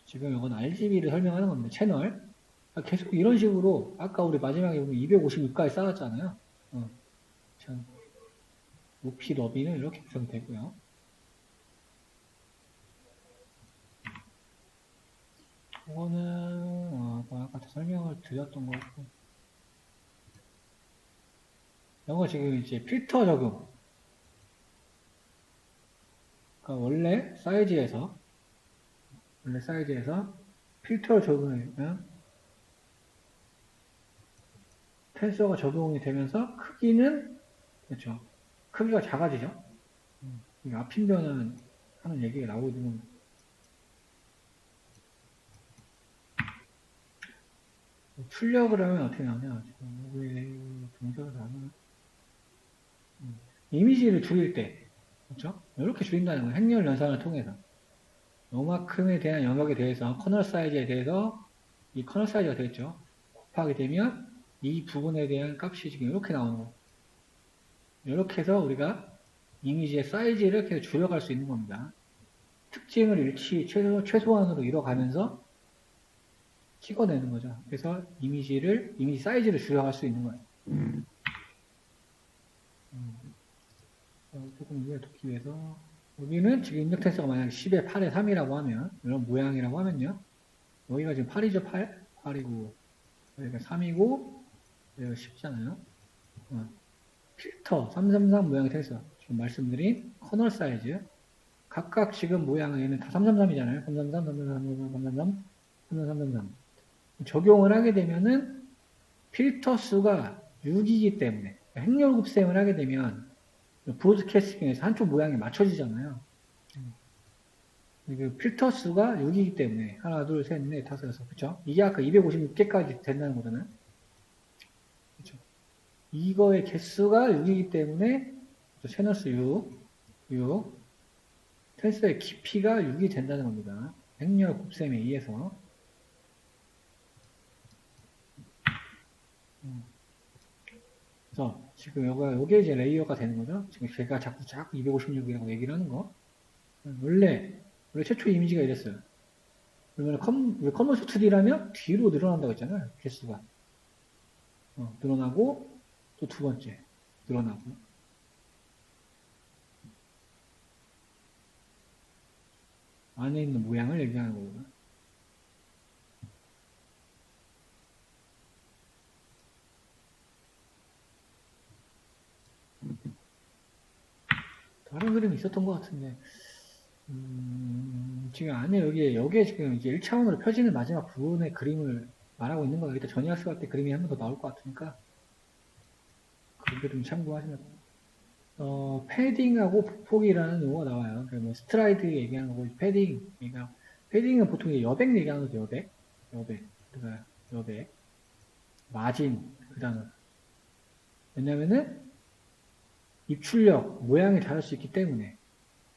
지금 이건 RGB를 설명하는 겁니다. 채널. 계속 이런 식으로 아까 우리 마지막에 보면 256까지 쌓았잖아요. 참 높이 너비는 이렇게 구성되고요. 이거는 아까 설명을 드렸던 거고 이거 지금 이제 필터 적용. 그러니까 원래 사이즈에서 필터를 적용하면 텐서가 적용이 되면서 크기는 그렇죠. 크기가 작아지죠. 앞인 변은 하는 얘기가 나오거든요. 출력을 하면 어떻게 나오냐. 지금 왜 동작을 하면 이미지를 줄일 때, 그렇죠? 이렇게 줄인다는 거예요. 행렬 연산을 통해서. 요만큼에 대한 영역에 대해서 커널 사이즈에 대해서 이 커널 사이즈가 되겠죠. 곱하게 되면 이 부분에 대한 값이 지금 이렇게 나오는 거예요. 이렇게 해서 우리가 이미지의 사이즈를 계속 줄여갈 수 있는 겁니다. 특징을 최소한으로 이뤄가면서 찍어내는 거죠. 그래서 이미지 사이즈를 줄여갈 수 있는 거예요. 조금 이해를 돕기 위해서 여기는 지금 인덕텐서가 만약에 10에 8에 3이라고 하면 이런 모양이라고 하면요. 여기가 지금 8이죠. 8이고 여기가 3이고 여기가 10잖아요. 필터 333 모양의 텐서 지금 말씀드린 커널 사이즈 각각 지금 모양은 얘는 다 333이잖아요. 333, 333, 333, 333. 적용을 하게 되면은 필터 수가 6이기 때문에 행렬 곱셈을 하게 되면 브로드캐스팅에서 한쪽 모양이 맞춰지잖아요. 그 필터 수가 6이기 때문에 하나, 둘, 셋, 넷, 다섯, 여섯, 그쵸? 이게 아까 256개까지 된다는 거잖아요. 그쵸? 이거의 개수가 6이기 때문에 채널 수 6, 텐서의 깊이가 6이 된다는 겁니다. 행렬 곱셈에 의해서. 그래서 지금 요게 이제 레이어가 되는 거죠. 지금 제가 자꾸 256이라고 얘기를 하는 거. 원래 최초 이미지가 이랬어요. 그러면 컨버스 2D라면 뒤로 늘어난다고 했잖아요. 개수가. 늘어나고 또 두 번째 늘어나고. 안에 있는 모양을 얘기하는 거구나. 다른 그림이 있었던 것 같은데, 지금 안에 여기에 지금 이제 1차원으로 펴지는 마지막 부분의 그림을 말하고 있는 거예요. 이따 전이학습 할 때 그림이 한 번 더 나올 것 같으니까, 그 그림 참고하시면. 패딩하고 보폭이라는 용어가 나와요. 뭐 스트라이드 얘기하는 거고, 패딩은 보통 여백 얘기하는 거죠, 여백. 그러니까 여백. 마진, 그 단어. 왜냐면은, 입출력, 모양이 다를 수 있기 때문에.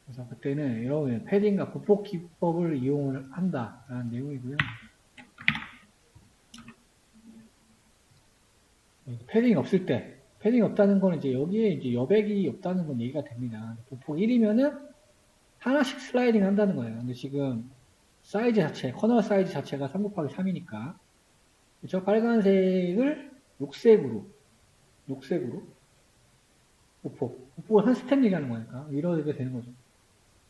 그래서 그때는 이런 패딩과 보폭 기법을 이용을 한다라는 내용이고요. 패딩이 없을 때, 패딩이 없다는 건 이제 여기에 이제 여백이 없다는 건 얘기가 됩니다. 보폭 1이면은 하나씩 슬라이딩 한다는 거예요. 근데 지금 사이즈 자체, 커널 사이즈 자체가 3 곱하기 3이니까 저 빨간색을 녹색으로 보폭을 한 스텝 얘기하는 거니까 이렇게 되는 거죠.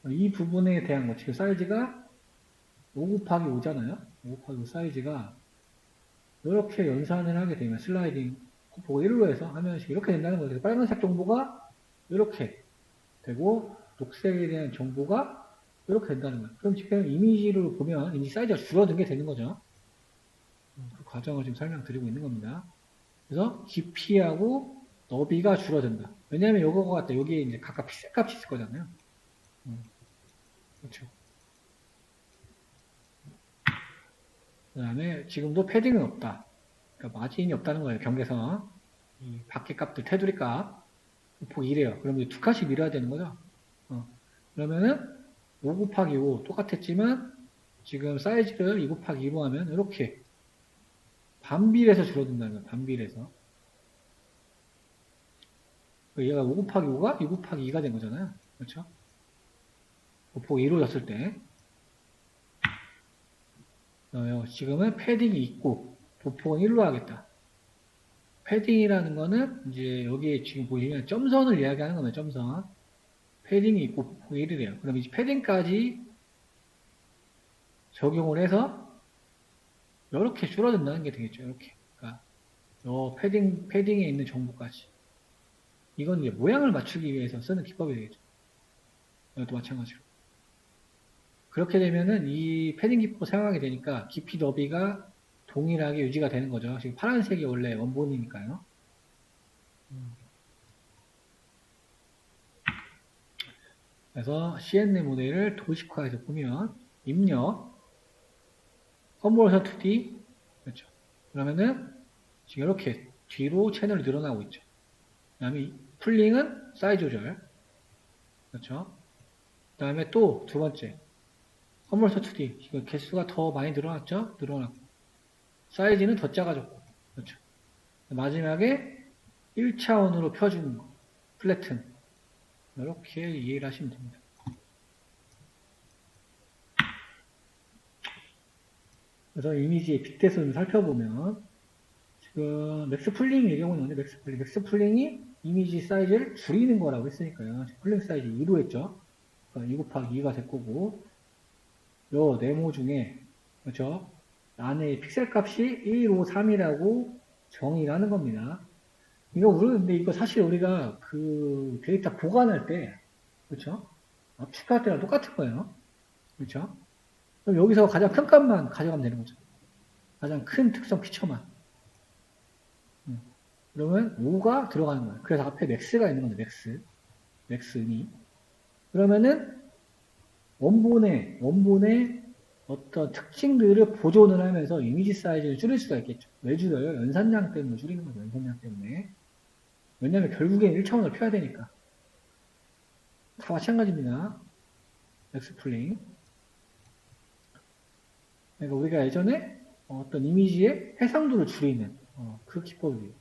이 부분에 대한 거, 지금 사이즈가 5 곱하기 5잖아요. 5 곱하기 5 사이즈가 이렇게 연산을 하게 되면 슬라이딩 보고 1로 해서 하면 이렇게 된다는 거예요. 그래서 빨간색 정보가 이렇게 되고 녹색에 대한 정보가 이렇게 된다는 거예요. 그럼 지금 이미지로 보면 이미지 사이즈가 줄어든 게 되는 거죠. 그 과정을 지금 설명드리고 있는 겁니다. 그래서 깊이하고 너비가 줄어든다. 왜냐하면 요거가 같다. 여기에 이제 각각 픽셀 값이 있을 거잖아요. 그렇죠. 그 다음에 지금도 패딩은 없다. 그러니까 마진이 없다는 거예요. 경계선. 이 밖에 값들, 테두리 값. 곱하기 2래요. 그러면 두 칸씩 밀어야 되는 거죠. 그러면은 5 곱하기 5 똑같았지만 지금 사이즈를 2 곱하기 2로 하면 이렇게 반비례해서 줄어든다는 거예요. 반비례해서. 얘가 5 곱하기 5가 2 곱하기 2가 된 거잖아요. 그렇죠? 곱하기 2로 졌을 때 지금은 패딩이 있고 보폭은 1로 하겠다. 패딩이라는 거는 이제 여기에 지금 보시면 점선을 이야기하는 겁니다. 점선. 패딩이 있고 보폭이 1이래요. 그럼 이제 패딩까지 적용을 해서 이렇게 줄어든다는 게 되겠죠. 이렇게. 그러니까 패딩에 있는 정보까지. 이건 이제 모양을 맞추기 위해서 쓰는 기법이 되겠죠. 이것도 마찬가지로. 그렇게 되면은 이 패딩 기법을 사용하게 되니까 깊이 너비가 동일하게 유지가 되는 거죠. 지금 파란색이 원래 원본이니까요. 그래서 CNN 모델을 도식화해서 보면 입력, 컨버전 2D, 그렇죠. 그러면은 지금 이렇게 뒤로 채널이 늘어나고 있죠. 그 다음에 풀링은 사이즈 조절. 그렇죠? 그 다음에 또 두 번째. 컴버터 2D. 지금 개수가 더 많이 늘어났죠? 늘어났고. 사이즈는 더 작아졌고. 그렇죠? 마지막에 1차원으로 펴주는 거. 플래튼. 이렇게 이해를 하시면 됩니다. 그래서 이미지의 빅데스를 살펴보면 지금 맥스 풀링 얘기하고 있는데 맥스 풀링이 이미지 사이즈를 줄이는 거라고 했으니까요. 풀링 사이즈 2로 했죠. 그러니까 2 곱하기 2가 될 거고 요 네모 중에 그렇죠? 안에 픽셀 값이 1, 5, 3이라고 정의를 하는 겁니다. 근데 이거 사실 우리가 그 데이터 보관할 때 그렇죠? 압축할 때랑 똑같은 거예요. 그렇죠? 그럼 여기서 가장 큰 값만 가져가면 되는 거죠. 가장 큰 특성 피처만. 그러면 5가 들어가는 거예요. 그래서 앞에 맥스가 있는 건데, 맥스니. 그러면은 원본의 어떤 특징들을 보존을 하면서 이미지 사이즈를 줄일 수가 있겠죠. 왜 줄여요? 연산량 때문에 줄이는 거죠. 연산량 때문에. 왜냐면 결국엔 1차원을 펴야 되니까. 다 마찬가지입니다. 맥스플링. 그러니까 우리가 예전에 어떤 이미지의 해상도를 줄이는 그 기법이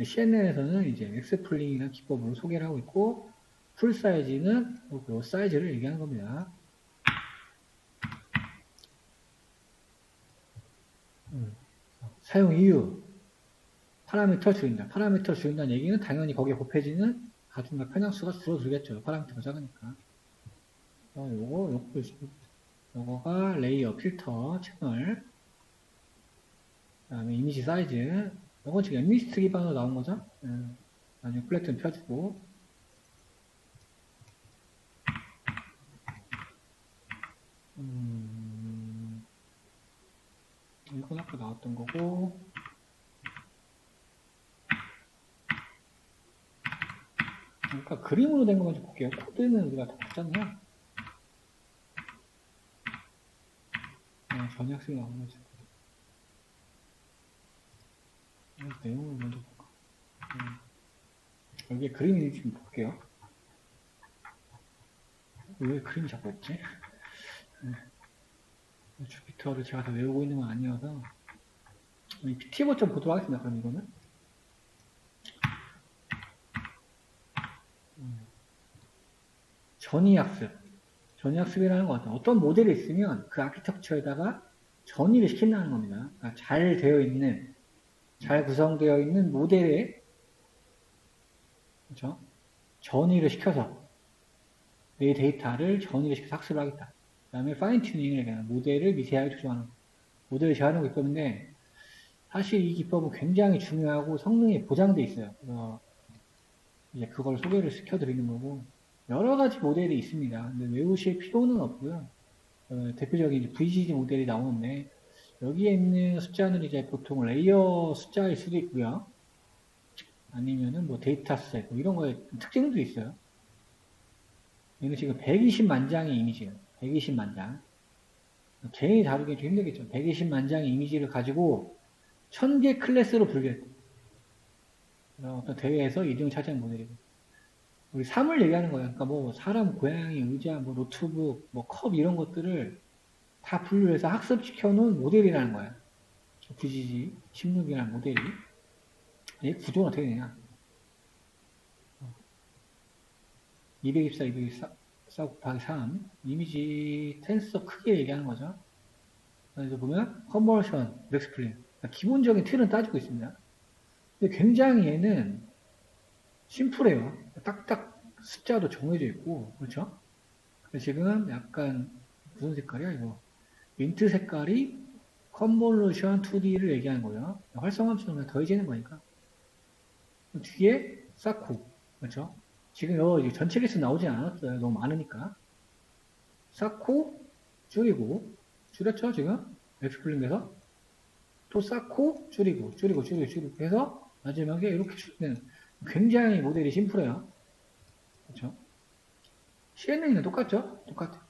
CNN에서는 이제 맥스플링이라는 기법으로 소개를 하고 있고 풀 사이즈는 그 사이즈를 얘기하는 겁니다. 사용 이유 파라미터 줄인다. 파라미터 줄인다는 얘기는 당연히 거기에 곱해지는 가중과 편향수가 줄어들겠죠. 파라미터가 작으니까. 요거가 레이어, 필터, 채널, 그 다음에 이미지 사이즈. 요건 지금 엠리스트 기반으로 나온 거죠. 나중에 플래튼 펴주고. 이건 아까 나왔던 거고. 그러니까 그림으로 된 거 먼저 볼게요. 코드는 우리가 다 봤잖아요. 전혀 학생이 나온 거죠. 내용을 먼저 볼까. 여기에 그림이 지금 볼게요. 왜 그림이 자꾸 없지? 주피터를 제가 다 외우고 있는 건 아니어서 PT버 좀 보도록 하겠습니다. 그럼 이거는 전이학습이라는 건 어떤 모델이 있으면 그 아키텍처에다가 전이를 시킨다는 겁니다. 그러니까 잘 구성되어 있는 모델에 그렇죠? 전이를 시켜서 내 데이터를 전이를 시켜서 학습을 하겠다. 그 다음에 파인 튜닝을 얘기하는 모델을 미세하게 조정하는 모델을 제한하는 기법인데 사실 이 기법은 굉장히 중요하고 성능이 보장돼 있어요. 그래서 이제 그걸 소개를 시켜드리는 거고 여러 가지 모델이 있습니다. 근데 외우실 필요는 없고요. 대표적인 이제 VGG 모델이 나오는데 여기에 있는 숫자는 이제 보통 레이어 숫자일 수도 있고요. 아니면은 뭐 데이터셋 뭐 이런 거에 특징도 있어요. 얘는 지금 120만 장의 이미지예요. 120만 장. 개인이 다루기 좀 힘들겠죠. 120만 장의 이미지를 가지고 1000개 클래스로 분류했고 어떤 대회에서 2등 차지한 모델이고 우리 삶을 얘기하는 거예요. 그러니까 뭐 사람, 고양이, 의자, 뭐 노트북, 뭐 컵 이런 것들을 다 분류해서 학습시켜 놓은 모델이라는 거예요. VGG 16이라는 모델이. 얘 구조는 어떻게 되냐? 224 곱하기 3 이미지 텐서 크기 얘기하는 거죠. 그래서 보면 컨버션, 맥스플린 기본적인 틀은 따지고 있습니다. 근데 굉장히 얘는 심플해요. 딱딱 숫자도 정해져 있고 그렇죠? 지금 약간 무슨 색깔이야 이거? 민트 색깔이 컨볼루션 2D를 얘기하는 거예요. 활성함수는 더해지는 거니까. 뒤에 쌓고 그렇죠? 지금 여기 전체 개수 나오진 않았어요. 너무 많으니까. 쌓고 줄이고 줄였죠 지금? 엑스플링돼서 또 쌓고 줄이고 해서 마지막에 이렇게 줄이는 굉장히 모델이 심플해요. 그렇죠? CNN이랑 똑같죠? 똑같아요.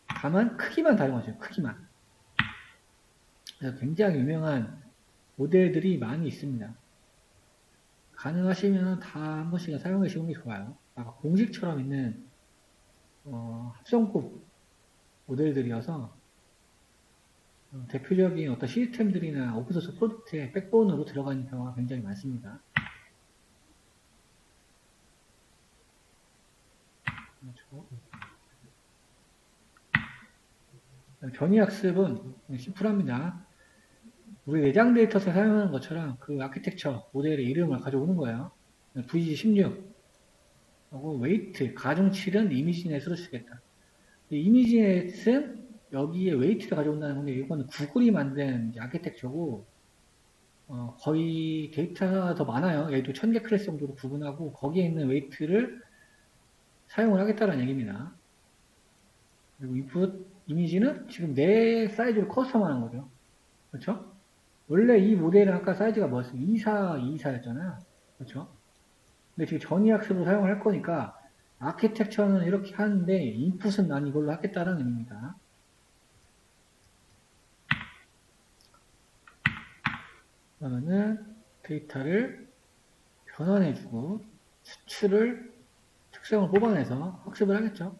다만 크기만 다른 거죠. 크기만. 그래서 굉장히 유명한 모델들이 많이 있습니다. 가능하시면 다 한 번씩은 사용해 보시는 게 좋아요. 아까 공식처럼 있는 합성급 모델들이어서 대표적인 어떤 시스템들이나 오픈소스 프로젝트의 백본으로 들어가는 경우가 굉장히 많습니다. 그렇죠. 전위학습은 심플합니다. 우리 내장 데이터셋 사용하는 것처럼 그 아키텍처 모델의 이름을 가져오는 거예요. VG16 하고 웨이트, 가중치는 이미지넷으로 쓰겠다. 이미지넷은 여기에 웨이트를 가져온다는 건데 이거는 구글이 만든 아키텍처고 거의 데이터가 더 많아요. 얘도 1000개 클래스 정도로 구분하고 거기에 있는 웨이트를 사용을 하겠다는 얘기입니다. 그리고 input 이미지는 지금 내 사이즈로 커스텀하는 거죠. 그렇죠? 원래 이 모델은 아까 사이즈가 뭐였어요? 24였잖아요. 그렇죠? 근데 지금 전위학습으로 사용을 할 거니까 아키텍처는 이렇게 하는데 인풋은 난 이걸로 하겠다는 의미입니다. 그러면은 데이터를 변환해주고 수치를 특성을 뽑아내서 학습을 하겠죠.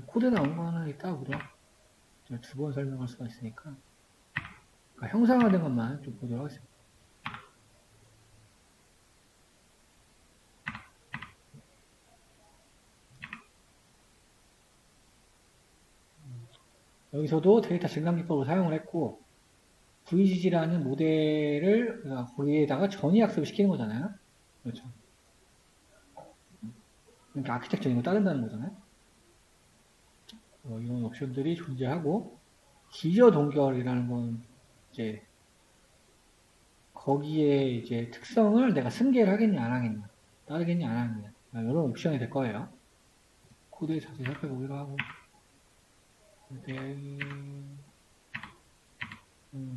코드 나온 거는 이따 보죠. 두 번 설명할 수가 있으니까. 그러니까 형상화된 것만 좀 보도록 하겠습니다. 여기서도 데이터 증강 기법을 사용을 했고 VGG라는 모델을 거기에다가 전위학습을 시키는 거잖아요. 그렇죠. 그러니까 아키텍처 이거 따른다는 거잖아요. 이런 옵션들이 존재하고 기저 동결이라는 건 이제 거기에 이제 특성을 내가 승계를 하겠냐 안 하겠냐 따르겠냐 안 하겠냐 이런 옵션이 될 거예요. 코드에 자세히 살펴보기로 하고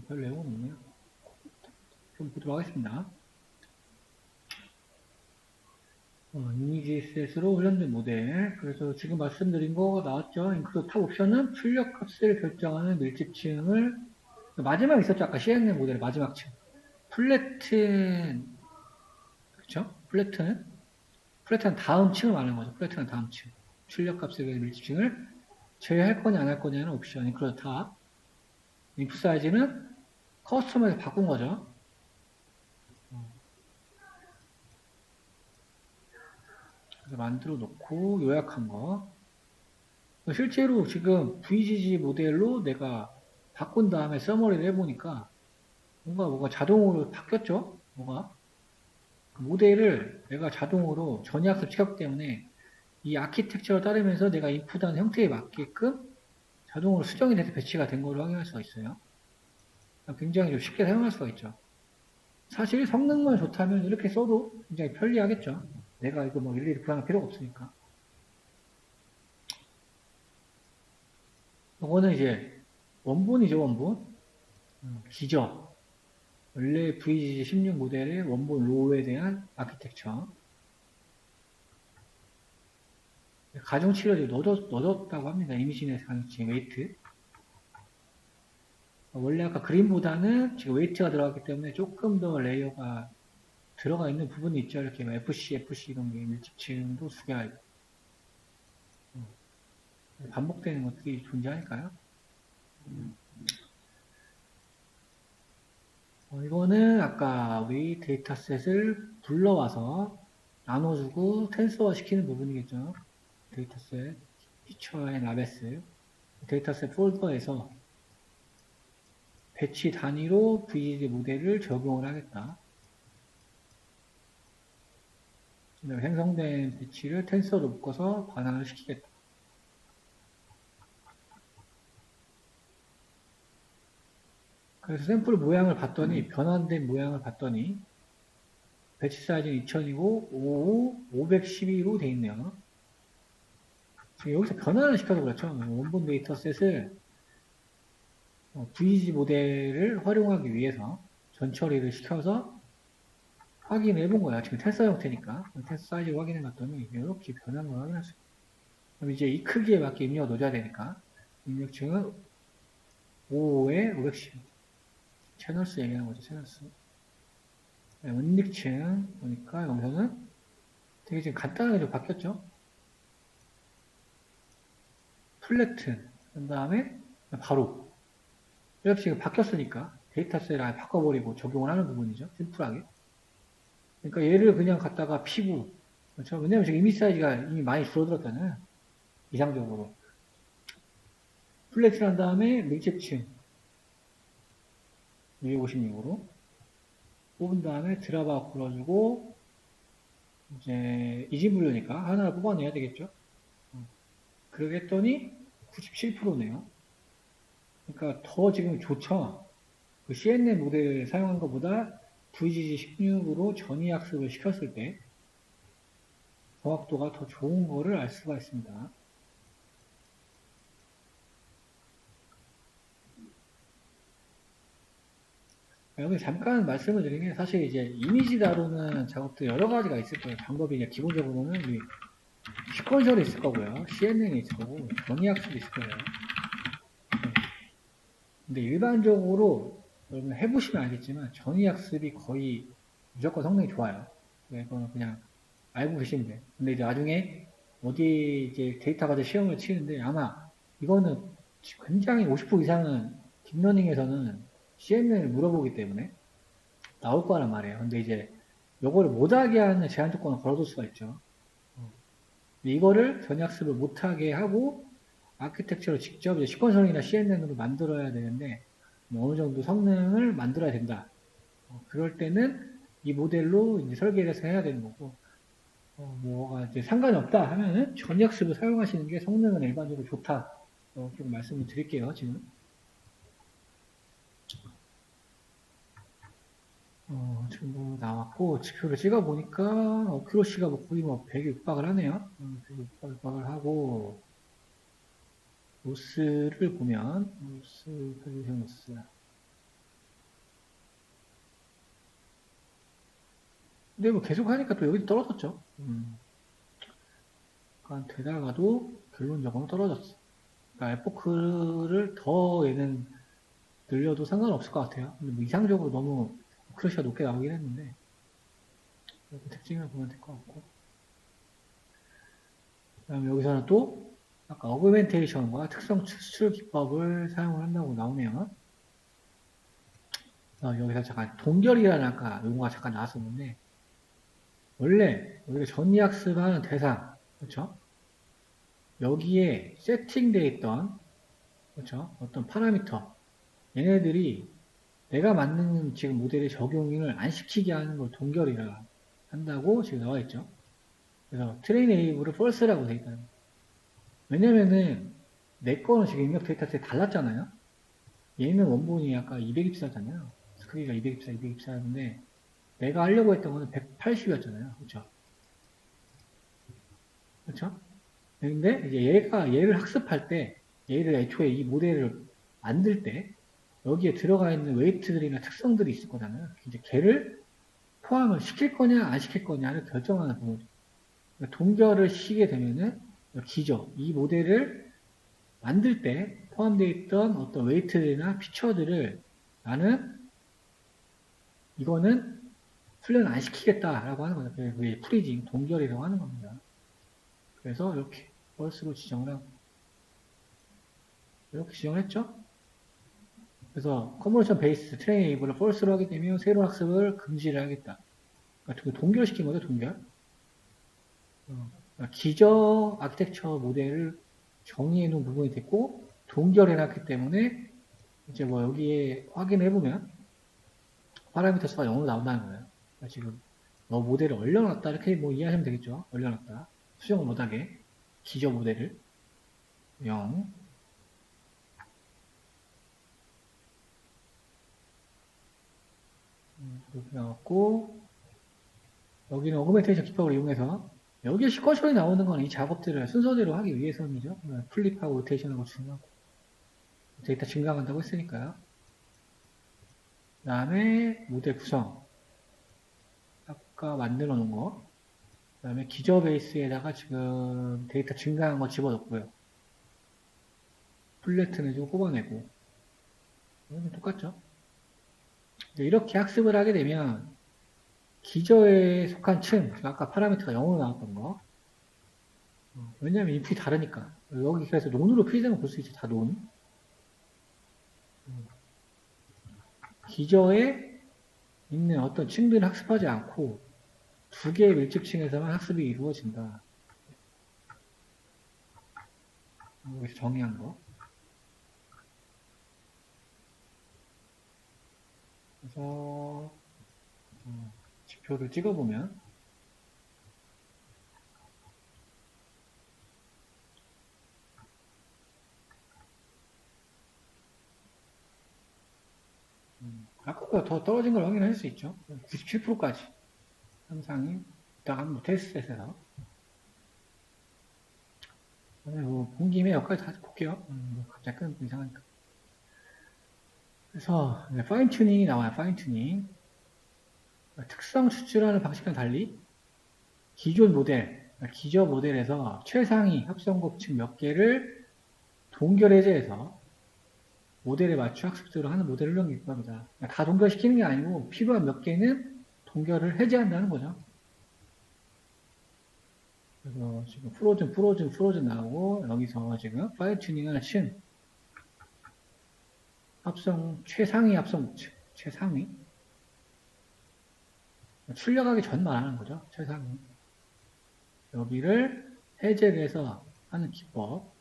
별 내용은 없네요. 좀 보도록 하겠습니다. 이미지셋으로 훈련된 모델. 그래서 지금 말씀드린 거 나왔죠. 인클루드 탑 옵션은 출력 값을 결정하는 밀집층을 마지막에 있었죠. 아까 CNN 모델의 마지막 층. 플래튼 그렇죠? 플래튼 다음 층을 말하는 거죠. 플래튼은 다음 층. 출력 값에 대한 밀집층을 제외할 거냐 안 할 거냐는 옵션 인클루드 탑. 인풋 사이즈는 커스텀에서 바꾼 거죠. 그래서 만들어 놓고 요약한 거. 실제로 지금 VGG 모델로 내가 바꾼 다음에 서머리를 해보니까 뭔가 자동으로 바뀌었죠? 뭐가? 그 모델을 내가 자동으로 전이학습 시켰기 때문에 이 아키텍처를 따르면서 내가 인풋한 형태에 맞게끔 자동으로 수정이 돼서 배치가 된 걸로 확인할 수가 있어요. 굉장히 좀 쉽게 사용할 수가 있죠. 사실 성능만 좋다면 이렇게 써도 굉장히 편리하겠죠. 내가 이거 뭐 일일이 구현할 필요가 없으니까. 이거는 이제 원본이죠, 원본. 기저. 원래 VGG16 모델의 원본 로우에 대한 아키텍처. 가중치를 넣어줬다고 합니다. 이미지넷 가중치, 웨이트. 원래 아까 그림보다는 지금 웨이트가 들어갔기 때문에 조금 더 레이어가 들어가 있는 부분이 있죠. 이렇게 FC 이런 게 밀집층도 수가 있고. 반복되는 것들이 존재하니까요. 이거는 아까 우리 데이터셋을 불러와서 나눠주고 텐서화 시키는 부분이겠죠. 데이터셋, 피처 앤 라베스. 데이터셋 폴더에서 배치 단위로 VGG 모델을 적용을 하겠다. 생성된 배치를 텐서로 묶어서 반환을 시키겠다. 그래서 샘플 모양을 봤더니 변환된 모양을 봤더니 배치 사이즈는 2000이고 512로 돼 있네요. 지금 여기서 변환을 시켜서 그렇죠. 원본 데이터셋을 VG 모델을 활용하기 위해서 전처리를 시켜서 확인해 본 거야. 지금 테스터 형태니까 테스트 사이즈를 확인해 봤더니 이렇게 변하는 걸 확인할 수 있어요. 그럼 이제 이 크기에 맞게 입력을 넣어줘야 되니까 입력층은 5에 510. 채널수 얘기하는 거죠, 채널수. 네, 은닉층 보니까 여기서는 되게 지금 간단하게 좀 바뀌었죠. 플래튼, 그 다음에 바로. 이렇게 지금 바뀌었으니까 데이터셋을 아예 바꿔버리고 적용을 하는 부분이죠. 심플하게. 그러니까 얘를 그냥 갖다가 피고, 그렇죠? 왜냐면 지금 이미지 사이즈가 이미 많이 줄어들었잖아요. 이상적으로. 플래튼 한 다음에 밀집층. 256으로. 뽑은 다음에 드랍아웃 불러주고, 이제 이진분류니까 하나를 뽑아내야 되겠죠. 그러게 했더니 97%네요. 그러니까 더 지금 좋죠. 그 CNN 모델을 사용한 것보다 VGG16으로 전위 학습을 시켰을 때 정확도가 더 좋은 거를 알 수가 있습니다. 여기 잠깐 말씀을 드리면 사실 이제 이미지 다루는 작업도 여러 가지가 있을 거예요. 방법이 이제 기본적으로는 시퀀셜이 있을 거고요. CNN이 있을 거고, 전위 학습이 있을 거예요. 근데 일반적으로 여러분 해보시면 알겠지만 전위 학습이 거의 무조건 성능이 좋아요. 이거는 그냥 알고 계시면 돼요. 근데 이제 나중에 어디 이제 데이터 가지고 시험을 치는데 아마 이거는 굉장히 50% 이상은 딥러닝에서는 CNN을 물어보기 때문에 나올 거란 말이에요. 근데 이제 요거를 못하게 하는 제한 조건을 걸어둘 수가 있죠. 근데 이거를 전학습을 못하게 하고 아키텍처를 직접 시퀀셜이나 CNN으로 만들어야 되는데 뭐 어느 정도 성능을 만들어야 된다. 그럴 때는 이 모델로 이제 설계를 해서 해야 되는 거고 뭐가 이제 상관이 없다 하면은 전역습을 사용하시는 게 성능은 일반적으로 좋다. 좀 말씀을 드릴게요, 지금. 지금 뭐 나왔고, 지표를 찍어보니까, 어큐러시가 뭐 거의 뭐 100에 육박을 하네요. 100에 육박을 하고, 로스를 보면, 로스, 표준 로스. 근데 뭐 계속 하니까 또 여기 떨어졌죠. 그러니까 되다가도 결론적으로 떨어졌어. 그러니까 에포크를 더 얘는 늘려도 상관없을 것 같아요. 근데 뭐 이상적으로 너무 크러쉬가 높게 나오긴 했는데 특징을 보면 될 것 같고 그 다음에 여기서는 또 아까 어그멘테이션과 특성 추출 기법을 사용을 한다고 나오네요. 여기서 잠깐 동결이라는 아까 용어가 잠깐 나왔었는데 원래 우리가 전이학습하는 대상 그렇죠? 여기에 세팅되어 있던 그렇죠? 어떤 파라미터 얘네들이 내가 만든 지금 모델의 적용을 안 시키게 하는 걸 동결이라 한다고 지금 나와 있죠. 그래서 트레인 에이블을 false라고 돼 있다는 거예요. 왜냐면은 내 거는 지금 입력 데이터셋이 달랐잖아요. 얘는 원본이 아까 224잖아요. 크기가 224, 224였는데 내가 하려고 했던 거는 180이었잖아요. 그렇죠? 그렇죠? 근데 이제 얘를 학습할 때 얘를 애초에 이 모델을 만들 때 여기에 들어가 있는 웨이트들이나 특성들이 있을 거잖아요. 이제 걔를 포함을 시킬 거냐 안 시킬 거냐를 결정하는 부분이죠. 그러니까 동결을 시키게 되면은 기저 이 모델을 만들 때 포함되어 있던 어떤 웨이트들이나 피처들을 나는 이거는 훈련 안 시키겠다라고 하는 거죠. 그게 프리징, 동결이라고 하는 겁니다. 그래서 이렇게 펄스로 지정을 하고 이렇게 지정을 했죠. 그래서 컨버전 베이스 트레이닝 에이블을 펄스로 하게 되면 새로운 학습을 금지를 하겠다. 그러니까 동결시킨 거죠, 동결. 그러니까 기저 아키텍처 모델을 정의해 놓은 부분이 됐고 동결해 놨기 때문에 이제 뭐 여기에 확인해 보면 파라미터 수가 0으로 나온다는 거예요. 그러니까 지금 모델을 얼려놨다 이렇게 뭐 이해하시면 되겠죠. 얼려놨다 수정을 못하게 기저 모델을 0 이렇게 나왔고 여기는 어그멘테이션 기법을 이용해서 여기에 시퀀셜이 나오는 건 이 작업들을 순서대로 하기 위해서이죠. 플립하고 로테이션하고 중요하고 데이터 증강한다고 했으니까요. 그 다음에 모델 구성 아까 만들어 놓은 거 그 다음에 기저 베이스에다가 지금 데이터 증가한 거 집어넣고요. 플래트는 좀 뽑아내고 이건 똑같죠? 이렇게 학습을 하게 되면 기저에 속한 층, 아까 파라미터가 0으로 나왔던 거. 왜냐하면 인풋이 다르니까. 여기 그래서 논으로 표시된 거 볼 수 있죠. 다 논. 기저에 있는 어떤 층들을 학습하지 않고 두 개의 밀집층에서만 학습이 이루어진다. 여기서 정의한 거. 그래서 지표를 찍어보면 아까보다 더 떨어진 걸 확인할 수 있죠. 97%까지 현상이 일단 테스트셋에서 본 김에 여기까지 다시 볼게요. 갑자기 끊고 이상하니까. 그래서 파인 튜닝이 나와요. 파인 튜닝. 특성 추출하는 방식과는 달리 기존 모델, 기저 모델에서 최상위 합성곱층 몇 개를 동결 해제해서 모델에 맞춰 학습들을 하는 모델 훈련 기법이다. 다 동결시키는 게 아니고 필요한 몇 개는 동결을 해제한다는 거죠. 그래서 지금 프로즌 나오고 여기서 지금 파인 튜닝을 친 합성 최상위 합성곱층 최상위 출력하기 전 말하는 거죠. 최상위 여기를 해제를 해서 하는 기법.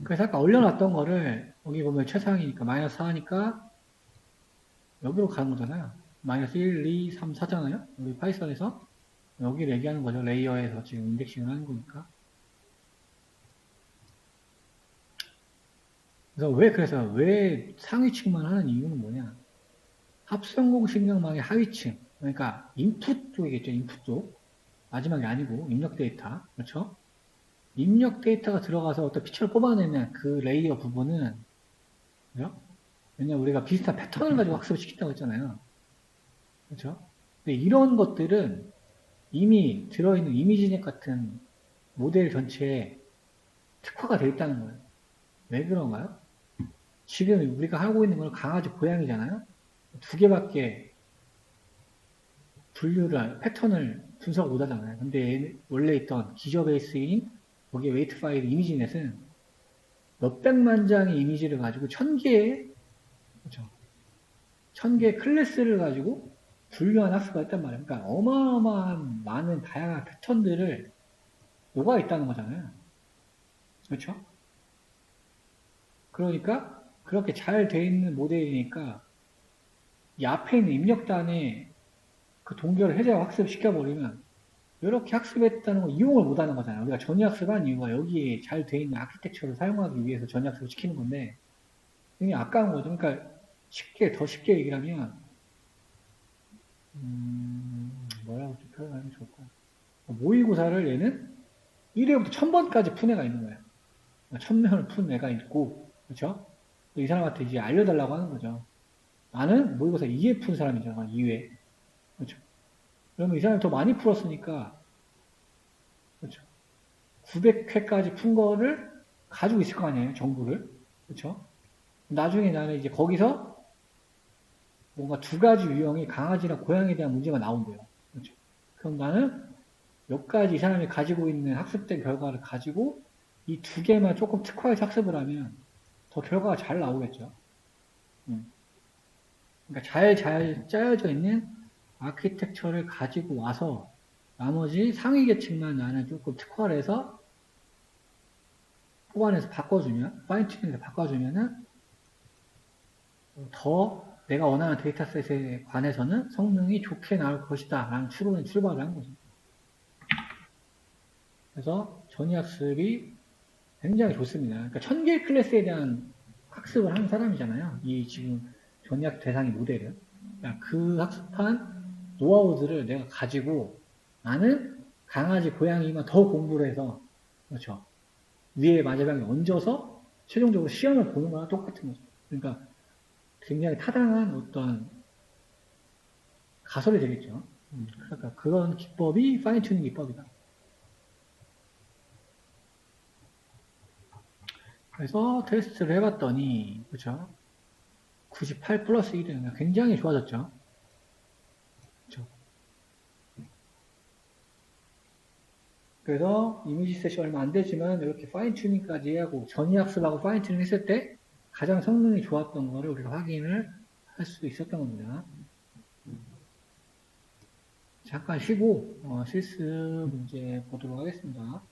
그래서 아까 올려놨던 거를 여기 보면 최상위니까 마이너스 4니까 여기로 가는 거잖아요. 마이너스 1, 2, 3, 4잖아요. 여기 파이썬에서 여기를 얘기하는 거죠. 레이어에서 지금 인덱싱을 하는 거니까. 그래서 왜 상위층만 하는 이유는 뭐냐? 합성공 신경망의 하위층, 그러니까 인풋 쪽이겠죠. 인풋 쪽. 마지막이 아니고 입력 데이터, 그렇죠? 입력 데이터가 들어가서 어떤 피처를 뽑아내는 그 레이어 부분은, 그죠? 왜냐면 우리가 비슷한 패턴을 가지고 학습을 시킨다고 했잖아요. 그렇죠? 근데 이런 것들은 이미 들어있는 이미지넷 같은 모델 전체에 특화가 되어 있다는 거예요. 왜 그런가요? 지금 우리가 하고 있는 건 강아지 고양이잖아요. 두 개밖에 분류를, 패턴을 분석 못 하잖아요. 근데 원래 있던 기저 베이스인 거기에 웨이트 파일 이미지넷은 몇백만 장의 이미지를 가지고 1000개의, 그렇죠? 1000개의 클래스를 가지고 분류한 학습가 있단 말이에요. 그러니까 어마어마한 많은 다양한 패턴들을 녹아 있다는 거잖아요. 그렇죠? 그러니까 그렇게 잘 돼 있는 모델이니까 이 앞에 있는 입력단에 그 동결을 해제하고 학습시켜버리면 이렇게 학습했다는 거 이용을 못하는 거잖아요. 우리가 전위학습한 이유가 여기에 잘 돼 있는 아키텍처를 사용하기 위해서 전위학습을 시키는 건데 굉장히 아까운 거죠. 그러니까 더 쉽게 얘기를 하면 뭐라고 좀 표현하면 좋을까? 모의고사를 얘는 1회부터 1000번까지 푼 애가 있는 거예요. 1000명을 푼 애가 있고, 그렇죠? 이 사람한테 이제 알려달라고 하는 거죠. 나는 모의고사 2회 푼 사람이잖아, 2회. 그렇죠? 그러면 이 사람이 더 많이 풀었으니까, 그렇죠? 900회까지 푼 거를 가지고 있을 거 아니에요, 정보를. 그렇죠? 나중에 나는 이제 거기서 뭔가 두 가지 유형의 강아지랑 고양이에 대한 문제가 나온대요. 그렇죠? 그럼 나는 몇 가지 이 사람이 가지고 있는 학습된 결과를 가지고 이 두 개만 조금 특화해서 학습을 하면 더 결과가 잘 나오겠죠. 그러니까 잘 짜여져 있는 아키텍처를 가지고 와서 나머지 상위 계층만 나는 조금 특화를 해서 뽑아내서 바꿔주면, 파인튜닝해서 바꿔주면은 더 내가 원하는 데이터셋에 관해서는 성능이 좋게 나올 것이다 라는 추론에 출발을 한 거죠. 그래서 전위학습이 굉장히 좋습니다. 그러니까 1000개의 클래스에 대한 학습을 한 사람이잖아요. 이 지금 전위학 대상의 모델은. 그러니까 그 학습한 노하우들을 내가 가지고 나는 강아지, 고양이만 더 공부를 해서, 그렇죠. 위에 마지막에 얹어서 최종적으로 시험을 보는 거랑 똑같은 거죠. 그러니까 굉장히 타당한 어떤 가설이 되겠죠. 그러니까 그런 기법이 파인 튜닝 기법이다. 그래서 테스트를 해봤더니, 그렇죠. 98 플러스 1이면 굉장히 좋아졌죠. 그렇죠? 그래서 이미지 셋이 얼마 안 되지만 이렇게 파인 튜닝까지 하고 전이학습하고 파인 튜닝 했을 때 가장 성능이 좋았던 거를 우리가 확인을 할 수 있었던 겁니다. 잠깐 쉬고 실습 문제 보도록 하겠습니다.